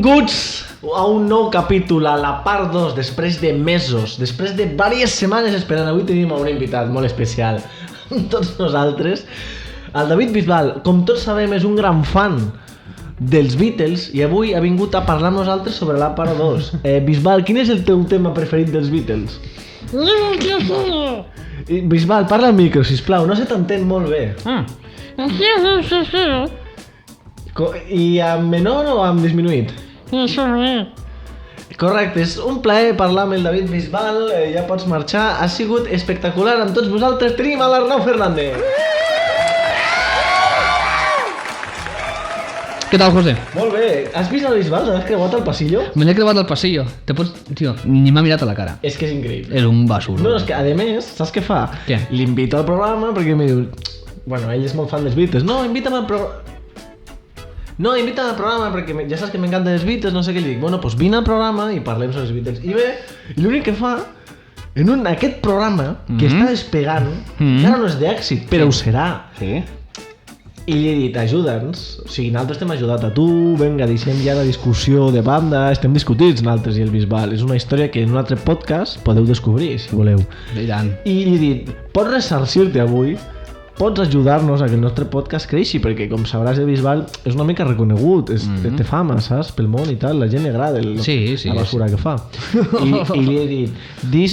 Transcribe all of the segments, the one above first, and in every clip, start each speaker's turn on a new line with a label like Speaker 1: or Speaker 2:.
Speaker 1: Benvinguts a un nou capítol, a la part 2, després de mesos, després de diverses setmanes esperant. Avui tenim un invitat molt especial amb tots nosaltres, el David Bisbal. Com tots sabem, és un gran fan dels Beatles i avui ha vingut a parlar amb nosaltres sobre la part 2. Bisbal, quin és el teu tema preferit dels Beatles? Bisbal, parla al micro, sisplau, no se t'entén molt bé. I amb menor o amb disminuït? Correcte, és un plaer parlar amb el David Bisbal, ja pots marxar, ha sigut espectacular. Amb tots vosaltres tenim a l'Arnau Fernández.
Speaker 2: Què tal, José?
Speaker 1: Molt bé, has vist el Bisbal? L'has creuat al passillo?
Speaker 2: Me l'he creuat al passillo. Te pots... Tio, ni m'ha mirat a la cara.
Speaker 1: És que és increïble.
Speaker 2: És un basur.
Speaker 1: No, és que a més, saps què fa?
Speaker 2: Què?
Speaker 1: L'invito al programa perquè em diu... Bueno, ell és molt fan dels Beatles. No, invita'm al programa perquè ja saps que m'encanten els Beatles, no sé què li dic. Bueno, doncs vine al programa i parlem sobre els Beatles. I bé, l'únic que fa, en aquest programa, que està despegant, encara no és d'èxit, però ho serà.
Speaker 2: Sí?
Speaker 1: I li he dit, ajuda'ns, o sigui, nosaltres t'hem ajudat a tu, vinga, deixem ja la discussió de banda, estem discutits nosaltres i el Bisbal. És una història que en un altre podcast podeu descobrir, si voleu.
Speaker 2: I tant.
Speaker 1: I li he dit, pots ressarcir-te avui, pots ajudar-nos a que el nostre podcast creixi, perquè com sabràs el Bisbal és una mica reconegut, té fama, saps, pel món i tal, la gent li agrada la basura que fa. I li he dit,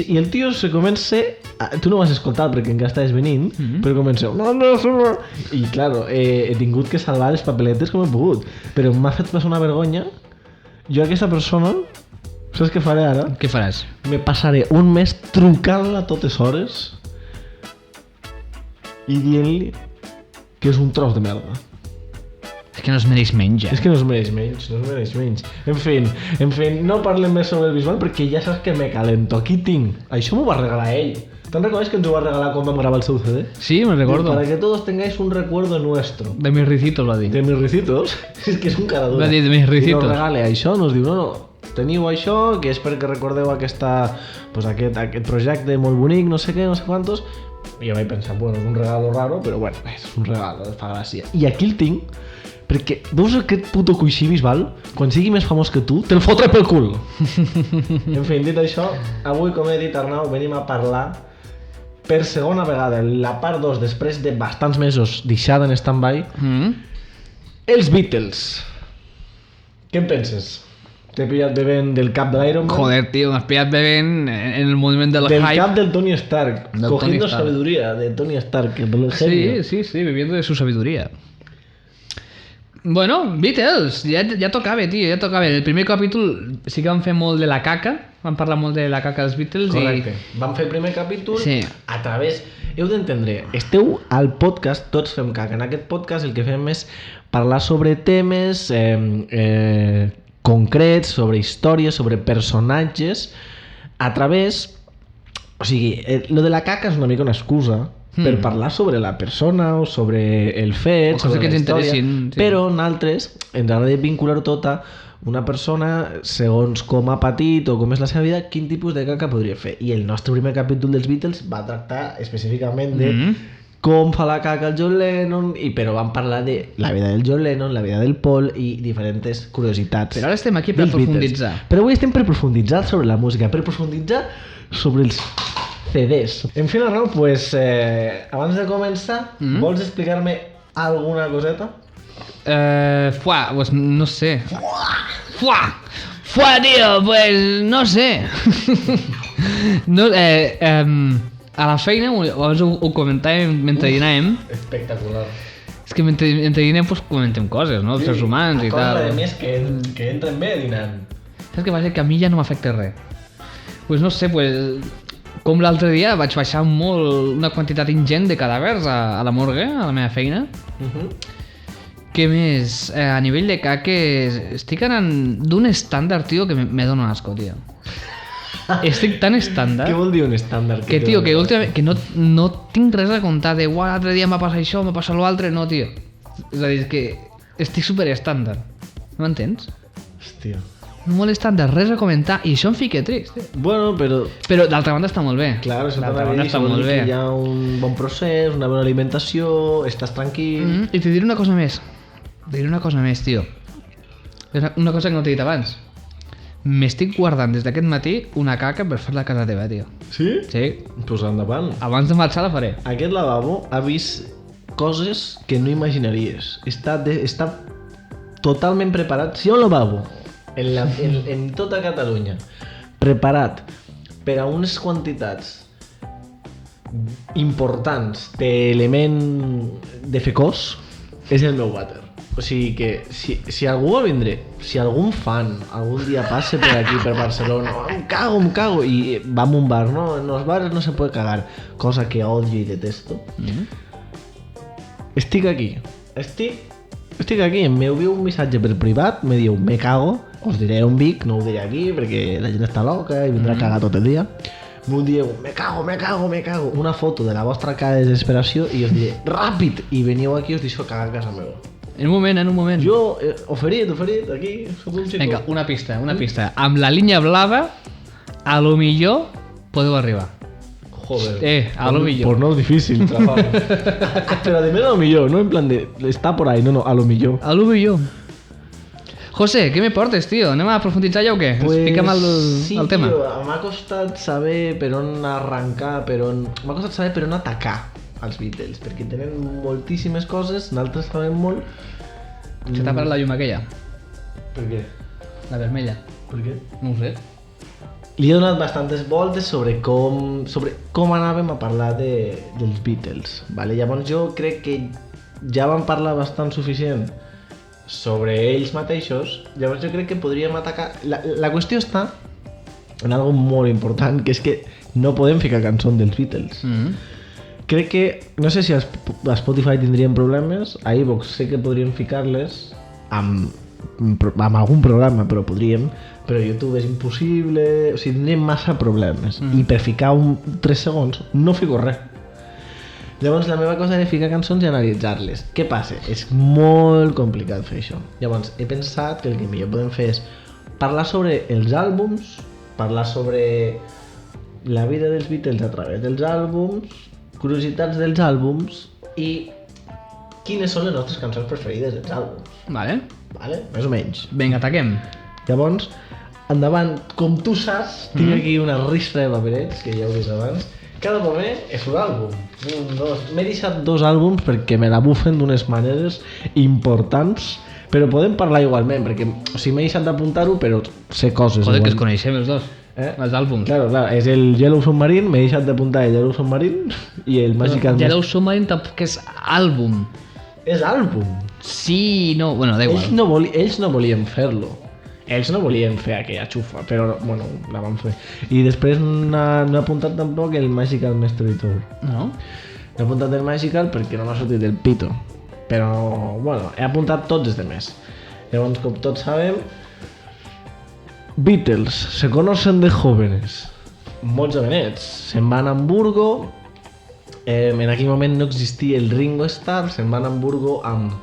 Speaker 1: i el tio se comença, tu no vas escoltar perquè encara estaves venint, però comença, i claro, he tingut que salvar les papeletes com he pogut, però m'ha fet passar una vergonya. Jo a aquesta persona, saps què faré ara?
Speaker 2: Què faràs?
Speaker 1: Me passaré un mes trucant-la a totes hores i dient-li que és un tros de merda.
Speaker 2: És que no es mereix menys,
Speaker 1: És que no es mereix menys. En fi, no parlem més sobre el Bisbal perquè ja saps que me calento. Aquí tinc. Això m'ho va regalar ell. Te'n recordes que ens ho va regalar quan vam gravar el seu CD?
Speaker 2: Sí, me recordo.
Speaker 1: Para que todos tengáis un recuerdo nuestro.
Speaker 2: De mis ricitos, va dir.
Speaker 1: De mis ricitos? És que és un cara dura.
Speaker 2: Va dir de mis ricitos.
Speaker 1: I nos regala això, nos diu, no, teniu això, que és perquè recordeu aquest projecte molt bonic, no sé què, no sé quantos. I jo vaig pensar, bueno, és un regalo raro, però bueno, és un regalo, fa gràcia. I aquí el tinc, perquè veus aquest puto coixí Bisbal, quan sigui més famós que tu, te'l fotré pel cul. En fi, dit això, avui, com he dit, Arnau, venim a parlar per segona vegada, la part 2, després de bastants mesos deixada en stand-by, els Beatles. Què en penses? T'he pillat bevent del cap de l'Iron Man?
Speaker 2: Joder, tio, m'has pillat bevent en el moviment del hype.
Speaker 1: Del cap del Tony Stark, cogiendo sabiduría de Tony Stark, el genio.
Speaker 2: Sí, bebiendo de su sabiduría. Bueno, Beatles, ja tocava, tio, ja tocava. El primer capítol sí que vam fer molt de la caca, vam parlar molt de la caca dels Beatles.
Speaker 1: Correcte, vam fer el primer capítol a través... Heu d'entendre, esteu al podcast Tots fem caca. En aquest podcast el que fem és parlar sobre temes concrets, sobre històries, sobre personatges, a través... O sigui, lo de la caca és una mica una excusa per parlar sobre la persona o sobre el fet, sobre la història, però nosaltres ens agrada vincular-ho tot a una persona, segons com ha patit o com és la seva vida, quin tipus de caca podria fer. I el nostre primer capítol dels Beatles va tractar específicament de com fa la caca el John Lennon, però vam parlar de la vida del John Lennon, la vida del Paul i diferents curiositats.
Speaker 2: Però ara estem aquí per profunditzar.
Speaker 1: Però avui estem per profunditzar sobre la música, per profunditzar sobre els CDs. En fi, Arnau, pues, abans de començar, vols explicar-me alguna coseta?
Speaker 2: Pues no sé. Tío, pues no sé. No, a la feina, abans ho comentàvem mentre dinàvem.
Speaker 1: Espectacular.
Speaker 2: És que mentre dinem pues, comentem coses, no? Els éssers humans i tal.
Speaker 1: A més que entren bé dinant.
Speaker 2: Saps què passa? Que a mi ja no m'afecta res. Pues no sé, com l'altre dia vaig baixar una quantitat ingent de cadàvers a la morgue, a la meva feina. Què més? A nivell de caques estic anant d'un estàndard, tio, que me dona asco, tio. Estic tan estàndard.
Speaker 1: Què vol dir un estàndard?
Speaker 2: Que, tio, que últimament que no tinc res a contar de l'altre dia m'ha passat això, m'ha passat l'altre, no, tio. És a dir, que estic super estàndard. No m'entens?
Speaker 1: Hòstia.
Speaker 2: Molt estàndard, res a comentar, i això em fica trist, tio.
Speaker 1: Bueno, però
Speaker 2: d'altra banda està molt bé.
Speaker 1: Clar, d'altra banda està molt bé. Hi ha un bon procés, una bona alimentació, estàs tranquil...
Speaker 2: I te diré una cosa més. Tio. Una cosa que no t'he dit abans. M'estic guardant des d'aquest matí una caca per fer la casa teva, tio.
Speaker 1: Sí?
Speaker 2: Sí.
Speaker 1: Pues endavant.
Speaker 2: Abans de marxar la faré.
Speaker 1: Aquest lavabo ha vist coses que no imaginaries. Està totalment preparat. Si hi ha un lavabo en tota Catalunya preparat per a unes quantitats importants d'element de fecós, és el meu vàter. O sigui que si algú va vindre, si algun fan algun dia passa per aquí, per Barcelona, em cago, i va a un bar, no, en los bares no se puede cagar, cosa que odio y detesto. Estic aquí, em m'envieu un missatge per privat, me diu, me cago, us diré on Vic, no ho diré aquí perquè la gent està loca i vindrà a cagar tot el dia. M'ho dieu, me cago, una foto de la vostra cara de desesperació i us diré, ràpid, i veniu aquí i us deixo cagar a casa meva.
Speaker 2: En un moment.
Speaker 1: Jo, oferit, aquí, soc un xico.
Speaker 2: Vinga, una pista. Amb la línia blava, a lo millor podeu arribar.
Speaker 1: Joder.
Speaker 2: A lo millor.
Speaker 1: Pues no es difícil, trabajo. Pero además a lo millor, no en plan de, está por ahí, no, a lo millor.
Speaker 2: A lo millor. José, què me portes, tio? Anem a profunditzar ja o què? Explica'm el tema.
Speaker 1: Sí, tio, m'ha costat saber per on arrencar, m'ha costat saber per on atacar els Beatles, perquè tenen moltíssimes coses, nosaltres sabem molt.
Speaker 2: Se t'ha parat la llum aquella?
Speaker 1: Per què?
Speaker 2: La vermella.
Speaker 1: Per què?
Speaker 2: No ho sé.
Speaker 1: Li he donat bastantes voltes sobre com anàvem a parlar dels Beatles. Vale? Llavors jo crec que ja vam parlar bastant suficient sobre ells mateixos, llavors jo crec que podríem atacar... La qüestió està en algo molt important, que és que no podem ficar cançons dels Beatles. Crec que, no sé si a Spotify tindríem problemes, a iVoox sé que podríem ficar-les amb algun programa, però podríem, però a YouTube és impossible, o sigui, tindríem massa problemes. I per ficar 3 segons no fico res. Llavors la meva cosa era ficar cançons i analitzar-les. Què passa? És molt complicat fer això. Llavors he pensat que el que millor podem fer és parlar sobre els àlbums, parlar sobre la vida dels Beatles a través dels àlbums, curiositats dels àlbums i quines són les nostres cançons preferides dels àlbums.
Speaker 2: Vale.
Speaker 1: Més o menys.
Speaker 2: Vinga, ataquem.
Speaker 1: Llavors, endavant, com tu saps, tinc aquí una ristra de paperets, que ja ho he vist abans. Cada moment és un àlbum. M'he deixat 2 àlbums perquè me la bufen d'unes maneres importants, però podem parlar igualment, perquè m'he deixat d'apuntar-ho, però sé coses.
Speaker 2: Joder, que es coneixem els dos, els àlbums.
Speaker 1: Claro, és el Yellow Submarine, m'he deixat d'apuntar el Yellow Submarine i el Magical Mystery.
Speaker 2: Yellow Submarine tampoc és àlbum.
Speaker 1: És àlbum.
Speaker 2: Sí, no, bueno, da igual.
Speaker 1: Ells no volien fer-lo. Ells no volien fer aquella xufa, però, bueno, la van fer. I després no he apuntat tampoc el Magical Mystery Tour.
Speaker 2: No?
Speaker 1: No he apuntat el Magical perquè no m'ha sortit del pito. Però, bueno, he apuntat tots els demés. Llavors, com tots sabem, Beatles se conocen de jóvenes. Molts jovenets. Se'n van a Hamburgo. En aquell moment no existia el Ringo Starr. Se'n van a Hamburgo amb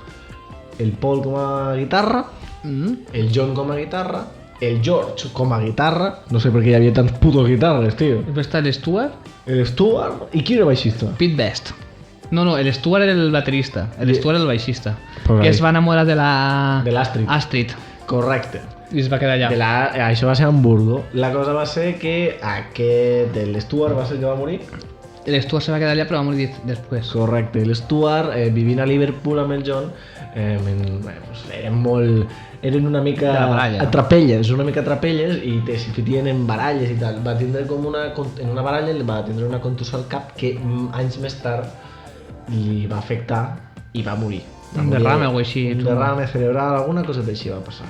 Speaker 1: el Paul com a guitarra, el John com a guitarra, el George com a guitarra, no sé per què hi havia tants putos guitarres, tio.
Speaker 2: Després està l'Stuart.
Speaker 1: El Stuart, i qui era el baixista?
Speaker 2: Pete Best. No, el Stuart era el baterista, Stuart era el baixista.
Speaker 1: Pues
Speaker 2: que
Speaker 1: ahí.
Speaker 2: es va enamorar de
Speaker 1: l'Astrid.
Speaker 2: Astrid.
Speaker 1: Correcte.
Speaker 2: I es va quedar allà.
Speaker 1: Això va ser a Hamburgo. La cosa va ser que el Stuart va ser el que va morir.
Speaker 2: El Stuart se va quedar allà però va morir després.
Speaker 1: Correcte. El Stuart, vivint a Liverpool amb el John, eren una mica atrapelles, i s'hi fotien en baralles i tal. Va tindre en una baralla va tindre una contusió al cap que anys més tard li va afectar i va morir.
Speaker 2: Un derrame o així.
Speaker 1: Un derrame cerebral, alguna cosa d'així va passar.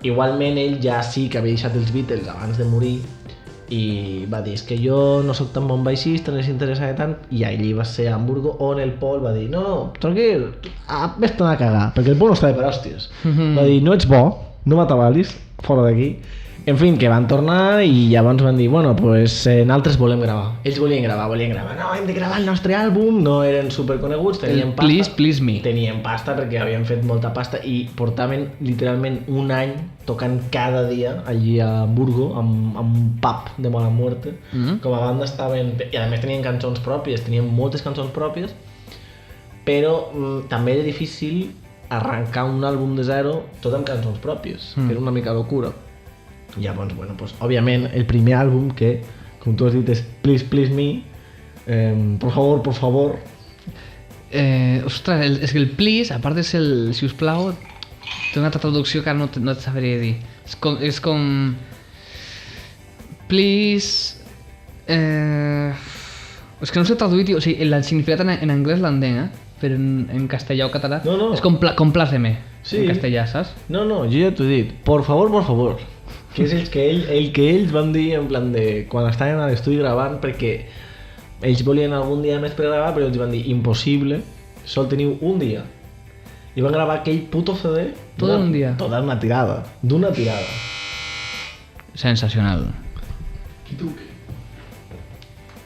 Speaker 1: Igualment ell ja sí que havia deixat els Beatles abans de morir i va dir, és que jo no sóc tan bon baixista, no s'interessa tant, i allí va ser a Hamburgo on el Paul va dir, no, tranquil, vés-te'n a cagar, perquè el Paul no estava per hòsties. Va dir, no ets bo, no m'atabalis, fora d'aquí. En fi, que van tornar i llavors van dir, bueno, pues nosaltres volem gravar. Ells volien gravar, no, hem de gravar el nostre àlbum, no eren superconeguts, tenien pasta.
Speaker 2: Please me.
Speaker 1: Tenien pasta perquè havien fet molta pasta i portaven literalment un any tocant cada dia allí a Hamburgo, amb un pub de mala muerte. Com a banda estaven... I a més tenien cançons pròpies, tenien moltes cançons pròpies, però també era difícil arrencar un àlbum de zero tot amb cançons pròpies, que era una mica locura. Llavors, bueno, pues, òbviament, el primer àlbum que, com tu has dit, és Please Please Me, por favor.
Speaker 2: Ostres, és que el please, a part de ser el sisplau, té una altra traducció que ara no et sabria dir. És com please... és que no sé traduir, tio. O sigui, el significat en anglès l'entenc, però en castellà o català
Speaker 1: No.
Speaker 2: és compláceme,
Speaker 1: Sí.
Speaker 2: en castellà, saps?
Speaker 1: No, jo ja t'ho he dit, por favor. Que és el que ells van dir en plan de... Quan estaven a l'estudi gravant, perquè ells volien algun dia més per gravar, però ells van dir, impossible, sol teniu un dia. I van gravar aquell puto CD...
Speaker 2: Tot en un dia.
Speaker 1: Tota una tirada, d'una tirada.
Speaker 2: Sensacional.
Speaker 1: Qui tu?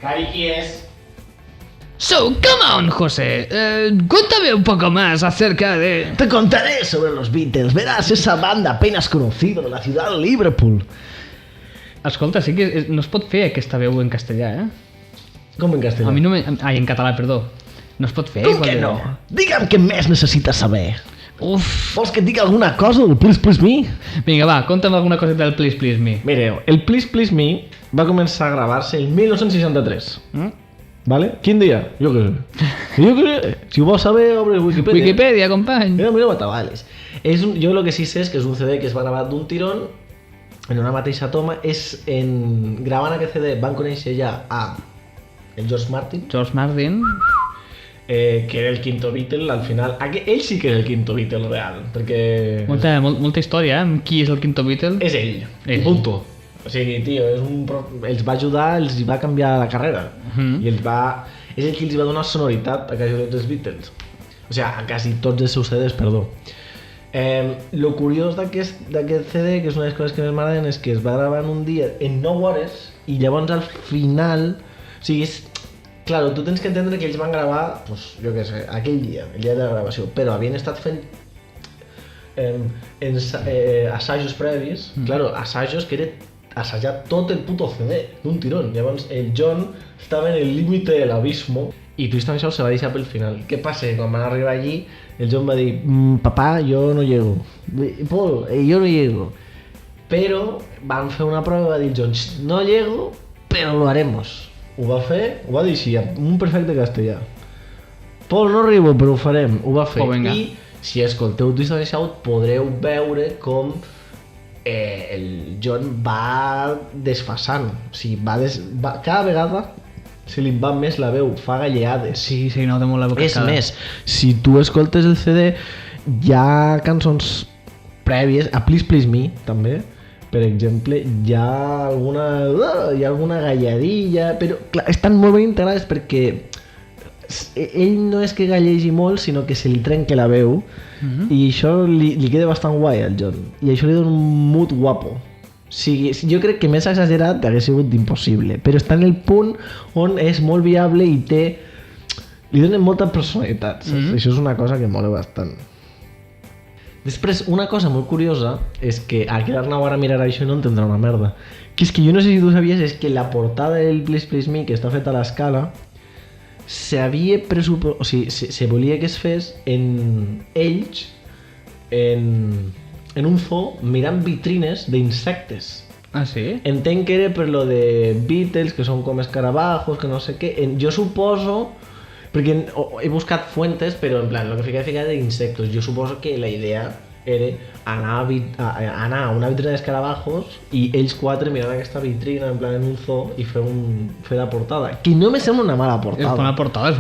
Speaker 1: Cari, qui és?
Speaker 2: So, come on, José. Cuéntame un poco más acerca de...
Speaker 1: Te contaré sobre los Beatles, verás esa banda apenas conocida de la ciudad de Liverpool.
Speaker 2: Escolta, sí que no es pot fer aquesta veu en castellà,
Speaker 1: Com en castellà?
Speaker 2: A mi no me... Ai, en català, perdó. No es pot fer.
Speaker 1: Com que no? Digue'm què més necessites saber.
Speaker 2: Uf.
Speaker 1: Vols que et digui alguna cosa del Please Please Me?
Speaker 2: Vinga, va, conta'm alguna cosa del Please Please Me.
Speaker 1: Mireu, el Please Please Me va començar a gravar-se el 1963. ¿Vale? Quin dia? Jo què sé. Si ho vols saber, obre Wikipedia.
Speaker 2: Wikipedia, company.
Speaker 1: Mira, matavales. Jo lo que sí sé és que és un CD que es va gravar d'un tirón en una mateixa toma. Gravant aquest CD van conèixer ja a el George Martin,
Speaker 2: George Martin.
Speaker 1: que era el quinto Beatle al final. Ell sí que és el quinto Beatle real, perquè
Speaker 2: Molta història, Qui és el quinto Beatle?
Speaker 1: és ell.
Speaker 2: Ell.
Speaker 1: Punto. O sigui, tio, els va ajudar, els va canviar la carrera. I és el que els va donar sonoritat a quasi tots els Beatles. O sigui, a quasi tots els seus CDs, perdó. Lo curiós d'aquest CD, que és una de les coses que més m'agraden, és que es va gravar en un dia en 9 hores i llavors al final... O sigui, claro, tu tens que entendre que ells van gravar, pues, jo què sé, aquell dia, el dia de la gravació, però havien estat fent assajos previs, claro, assajos que era assajar tot el puto CD d'un tirón. Llavors el John estava en el límite de l'abismo i tristament això se va deixar pel final. Què passa? Quan van arribar allí, el John va dir papà, jo no llego. Paul, jo no llego. Però van fer una prova i va dir John, no llego, però lo haremos. Ho va fer, ho va dir així, amb un perfecte castellà. Paul, no arribo, però ho farem. Ho va fer. I si escolteu Twist and Shout podreu veure com el John va desfasant. O sigui, cada vegada se li va més la veu, fa galleades.
Speaker 2: Sí, no, té molt la boca.
Speaker 1: És més, si tu escoltes el CD, hi ha cançons prèvies, a Please Please Me, també, per exemple, hi ha alguna galladilla, però clar, estan molt ben integrades perquè ell no és que gallegi molt, sinó que se li trenca la veu i això li queda bastant guai al John i això li dona un mood guapo. O sigui, jo crec que més exagerat hagués sigut impossible, però està en el punt on és molt viable i li donen molta personalitat, saps? Això és una cosa que mola bastant. Després, una cosa molt curiosa és que al quedar-ne ara a mirar això no entendrà una merda, que és que jo no sé si tu sabies, és que la portada del Please Please Me, que està feta a l'escala, o sigui, se volia que es fes en ells en un zoo mirant vitrines d'insectes.
Speaker 2: Ah, sí?
Speaker 1: Entenc que era per lo de Beatles, que són com escarabajos, que no sé què. Jo suposo, perquè he buscat fuentes, però en plan, lo que fica d'insectos. Jo suposo que la idea era anar a una vitrina d'escarabajos i ells quatre mirant aquesta vitrina en plan en un zoo i fer la portada, que no me sembla una mala portada.
Speaker 2: És bona portada.
Speaker 1: És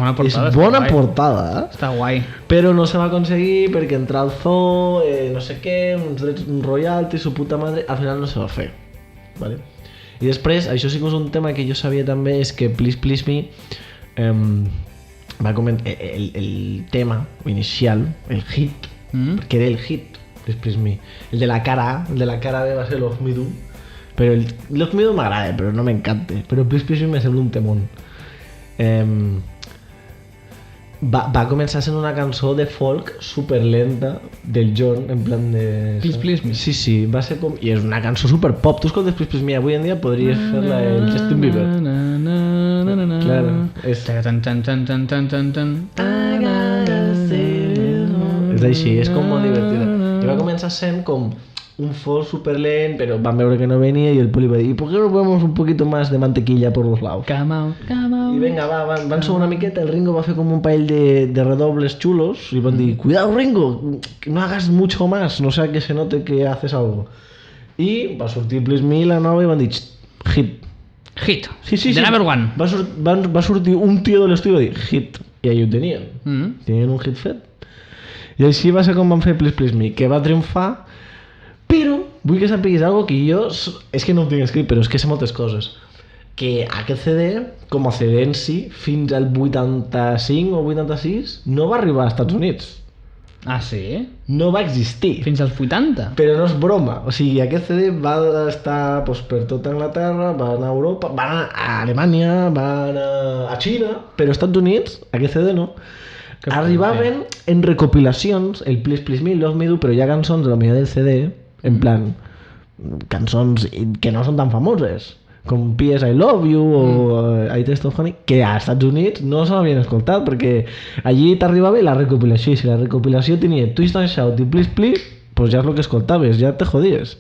Speaker 1: bona portada,
Speaker 2: Està guai.
Speaker 1: però no se va aconseguir perquè entrar al zoo, no sé què, uns drets, un royalty, su puta madre, al final no se va fer, vale? I després, això sí que és un tema que jo sabia també, és que Please Please Me va comentar el tema inicial, el hit, perquè era el hit, Please Please Me. El de la cara A, el de la cara B va ser Love Me Do, però Love Me Do m'agrada, però no m'encanta, però Please Please Me me sembla un temón. Va començar sent una cançó de folk super lenta del John, en plan de...
Speaker 2: Please Please Me.
Speaker 1: Sí, va ser com... I és una cançó super pop. Tu escoltes Please Please Me avui en dia podries fer-la el Justin Bieber. Claro, és... És així, és com molt divertida. I va començar sent com un folk superlent, però van veure que no venia i el Poli va dir, ¿por qué no ponemos un poquito más de mantequilla por los lados?
Speaker 2: Come on.
Speaker 1: I vinga, van suar una miqueta, el Ringo va fer com un parell de redobles chulos i van dir, cuidado Ringo, que no hagas mucho más, no sea que se note que haces algo. I va sortir Please Me, la nova, i van dir, hit.
Speaker 2: Hit.
Speaker 1: Sí.
Speaker 2: The number one.
Speaker 1: Va sortir un tio de l'estudi i va dir, hit. I ahí ho tenien. Tenien un hit fet. I així va ser com van fer Please Me, que va triomfar, però vull que sapiguis algo que jo... És que no ho tinc escrit, però és que sé moltes coses. Que aquest CD, com a CD en si, fins al 85 o 86, no va arribar als Estats Units.
Speaker 2: Ah, sí?
Speaker 1: No va existir.
Speaker 2: Fins als 80?
Speaker 1: Però no és broma. O sigui, aquest CD va estar doncs, per tota Anglaterra, va anar a Europa, va anar a Alemanya, va anar a Xina, però als Estats Units, aquest CD no. Arribaven en recopilacions, el Please Please Me, Love Me Do, però hi ha cançons de la millor del CD, en plan, cançons que no són tan famoses, com P.S. I Love You o I Taste of Honey, que als Estats Units no s'havien escoltat, perquè allí t'arribava la recopilació, i si la recopilació tenia Twist and Shout i Please Please, pues ja és el que escoltaves, ja te jodies.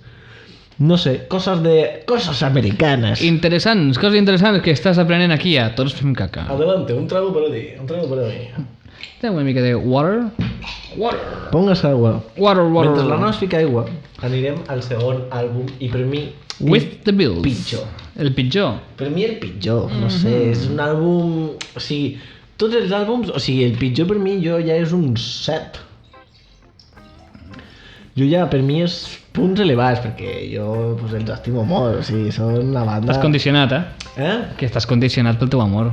Speaker 1: No sé, coses americanes.
Speaker 2: Interessants, coses interessants que estàs aprenent aquí a Tots Fem Caca.
Speaker 1: Adelante, un trago para ti, un trago para mí.
Speaker 2: Té una mica de water.
Speaker 1: Póngase agua.
Speaker 2: Water.
Speaker 1: Mentre la noia es fica aigua, anirem al segon àlbum i per mi
Speaker 2: With the Bills.
Speaker 1: pitjor.
Speaker 2: El pitjor.
Speaker 1: Per mi el pitjor, no sé, és un àlbum... O sigui, tots els àlbums... O sigui, el pitjor per mi ja és un 7. Per mi és punts elevats, perquè jo pues, els estimo molt, o sigui, són una banda...
Speaker 2: Estàs condicionat,
Speaker 1: Eh?
Speaker 2: Que estàs condicionat pel teu amor.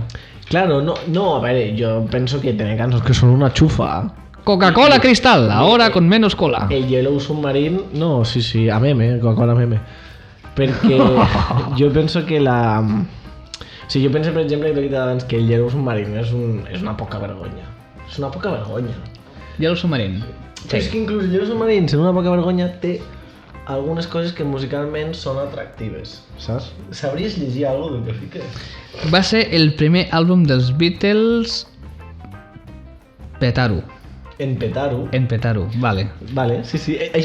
Speaker 1: Claro, no, a veure, jo penso que tenen cançons que són una xufa.
Speaker 2: Coca-Cola Cristal, ahora con menos cola.
Speaker 1: El Yellow Submarine, no, sí, a meme, Coca-Cola meme. Perquè jo penso que la... O sigui, jo penso, per exemple, que t'he dit abans, que el Yellow Submarine és una poca vergonya. És una poca vergonya.
Speaker 2: Yellow Submarine.
Speaker 1: Sí. És que inclús el Yellow Submarine, sent una poca vergonya, té algunes coses que musicalment són atractives, saps? Sabries llegir alguna del que fiques?
Speaker 2: Va ser el primer àlbum dels Beatles petar-ho.
Speaker 1: En petar-ho.
Speaker 2: En petar-ho, vale.
Speaker 1: Vale, sí.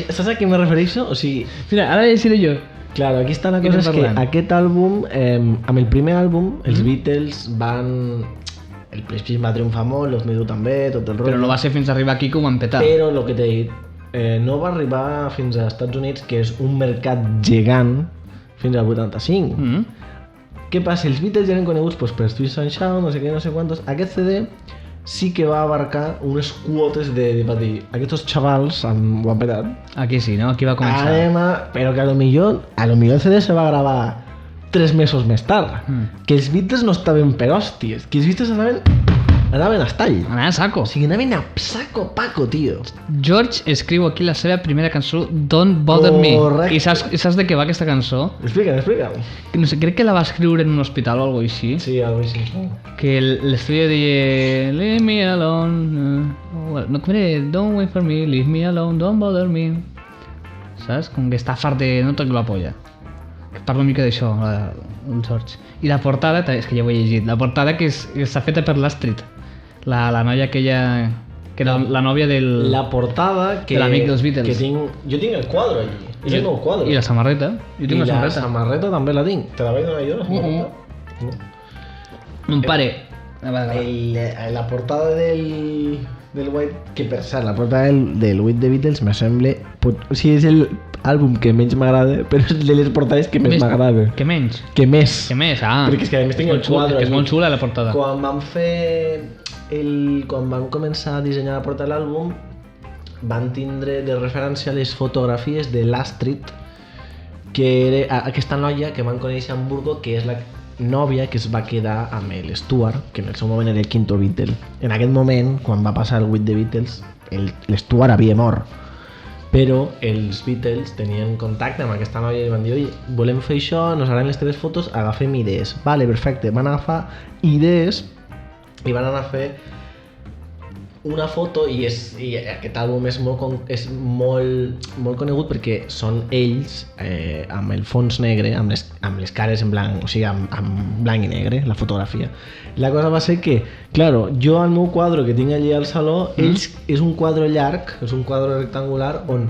Speaker 1: Saps a què me refereixo? O sigui...
Speaker 2: Mira, ara llegiré jo.
Speaker 1: Claro, aquí està la cosa, és que aquest àlbum, amb el primer àlbum, els Beatles van... El Please Please va triomfar molt, Love Me Do també, tot el rotllo.
Speaker 2: Però no va ser fins a arribar aquí com van petar.
Speaker 1: Però el que t'he dit, no va arribar fins als Estats Units, que és un mercat gegant, fins al 85. Què passa? Els Beatles ja eren coneguts pues, per Twist and Shout, no sé què, no sé quantos. Aquest CD sí que va abarcar unes quotes de va dir, aquests xavals ho han petat.
Speaker 2: Aquí sí, no? Aquí va començar.
Speaker 1: Però que a lo millor el CD se va gravar 3 mesos més tard. Que els Beatles no estaven per hòsties, que els Beatles anaven a estall.
Speaker 2: Anaven a saco.
Speaker 1: O sigui, anaven a saco paco, tio.
Speaker 2: George escriu aquí la seva primera cançó, Don't Bother Me.
Speaker 1: Correcte.
Speaker 2: I saps de què va aquesta cançó?
Speaker 1: Explica'm.
Speaker 2: No sé, crec que la va escriure en un hospital o alguna cosa així.
Speaker 1: Sí, algo així.
Speaker 2: Que l'estudi deia Leave me alone, no, com era? Don't wait for me, leave me alone, don't bother me. Saps? Com que està fart de no toqui la polla. Que parla una mica d'això, el George. I la portada, és que ja ho he llegit, la portada que està feta per l'Astrid, la noia aquella, que era la nòvia del...
Speaker 1: La portada que...
Speaker 2: de l'amic dels Beatles.
Speaker 1: Que jo tinc el quadre allí. És el meu quadre.
Speaker 2: I la samarreta. Jo tinc la samarreta.
Speaker 1: I la samarreta també la tinc. Te la vaig donar jo, la samarreta?
Speaker 2: Mon pare...
Speaker 1: La portada del White... Que per cert, la portada del White The Beatles me sembla... O sigui, és l'àlbum que menys m'agrada, però és de les portades que més m'agrada.
Speaker 2: Que menys?
Speaker 1: Que més.
Speaker 2: Que més,
Speaker 1: Perquè és que a més tinc el quadre.
Speaker 2: Que és molt xula la portada.
Speaker 1: Quan vam fer... Quan vam començar a dissenyar la portada de l'àlbum, van tindre de referència les fotografies de l'Astrid, que era aquesta noia que van conèixer a Hamburgo, que és la nòvia que es va quedar amb l'Stuart, que en el seu moment era el quinto Beatle. En aquest moment, quan va passar el With the Beatles, l'Stuart havia mort. Però els Beatles tenien contacte amb aquesta noia i van dir, oi, volem fer això, nos agraden les teves fotos, agafem idees. Vale, perfecte. Van agafar idees i van anar a fer una foto i aquest àlbum és molt conegut perquè són ells amb el fons negre, amb les cares en blanc, o sigui, amb blanc i negre, la fotografia. La cosa va ser que, claro, jo al meu quadre que tinc allí al saló, ells és un quadre llarg, és un quadre rectangular on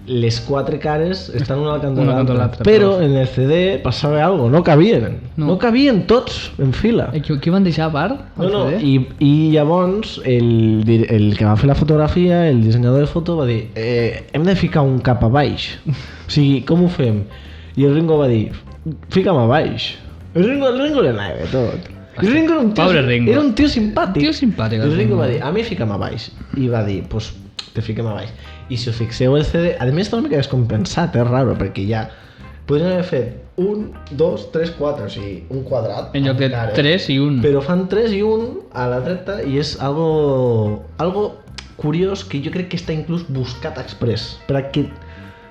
Speaker 1: les 4 cares estan una al cantó de l'altra, però en el CD passava alguna cosa, no cabien, no cabien tots en fila.
Speaker 2: Qui van deixar a part?
Speaker 1: No, i llavors el que va fer la fotografia, el dissenyador de foto va dir hem de ficar un cap a baix, o sigui, com ho fem? I el Ringo va dir, fica'm a baix. El Ringo li anava bé tot. El Ringo era un tio simpàtic. El Ringo va dir, a mi fica'm a baix. I va dir, pues te fiquem a baix. I si us fixeu el CD, a més està una mica descompensat, és raro, perquè ja podrien haver fet 1, 2, 3, 4, o sigui, un quadrat.
Speaker 2: En lloc de 3 i 1.
Speaker 1: Però fan 3 i 1 a la dreta i és algo curiós que jo crec que està inclús buscat express, perquè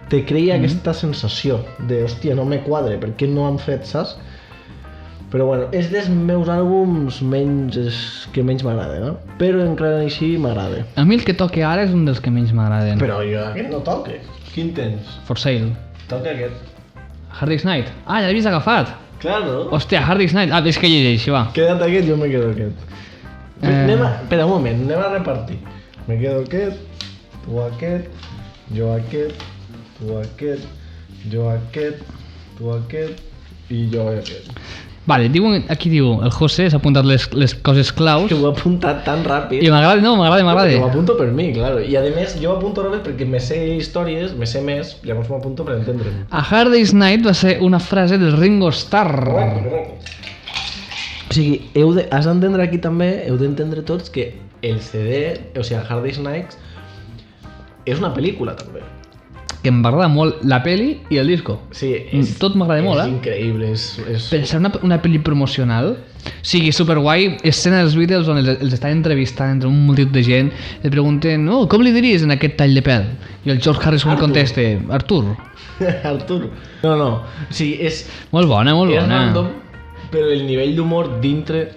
Speaker 1: te creia aquesta sensació de, hòstia, no me quadre, per què no han fet, saps? Però bueno, és dels meus àlbums que menys m'agraden, no? Però encara així m'agrada.
Speaker 2: A mi el que toca ara és un dels que menys m'agraden.
Speaker 1: Però jo aquest no toque. Quin tens?
Speaker 2: For Sale.
Speaker 1: Toca aquest.
Speaker 2: Hard Day's Night. Ah, ja l'havies agafat.
Speaker 1: Claro.
Speaker 2: Hòstia, Hard Day's Night. Ah, és que llegeixi, va.
Speaker 1: Queda't aquest, jo me quedo aquest. Espera un moment, anem a repartir. Me quedo aquest, tu aquest, jo aquest, tu aquest, jo aquest, tu aquest i jo aquest.
Speaker 2: Vale, aquí diu, el José s'ha apuntat les coses claus.
Speaker 1: Que ho ha apuntat tan ràpid.
Speaker 2: I m'agrada.
Speaker 1: Perquè ho apunto per mi, claro. I a més, jo ho apunto ràpid perquè me sé històries, me sé més, llavors m'ho apunto per entendre'm.
Speaker 2: A Hard Day's Night va ser una frase del Ringo Starr.
Speaker 1: Correcte. O sigui, has d'entendre aquí també, heu d'entendre tots que el CD, o sigui, Hard Day's Night, és una pel·lícula també.
Speaker 2: Que m'agrada molt la peli i el disco.
Speaker 1: Sí,
Speaker 2: tot m'agrada molt,
Speaker 1: És increïble,
Speaker 2: Per ser una pel·li promocional, o sigui, superguai, escena dels Beatles on els estan entrevistant entre un multitud de gent, li pregunten, com li diries en aquest tall de pèl? I el George Harrison contesta, Artur.
Speaker 1: Artur. No, o sigui, és...
Speaker 2: Molt bona.
Speaker 1: És random, però el nivell d'humor dintre...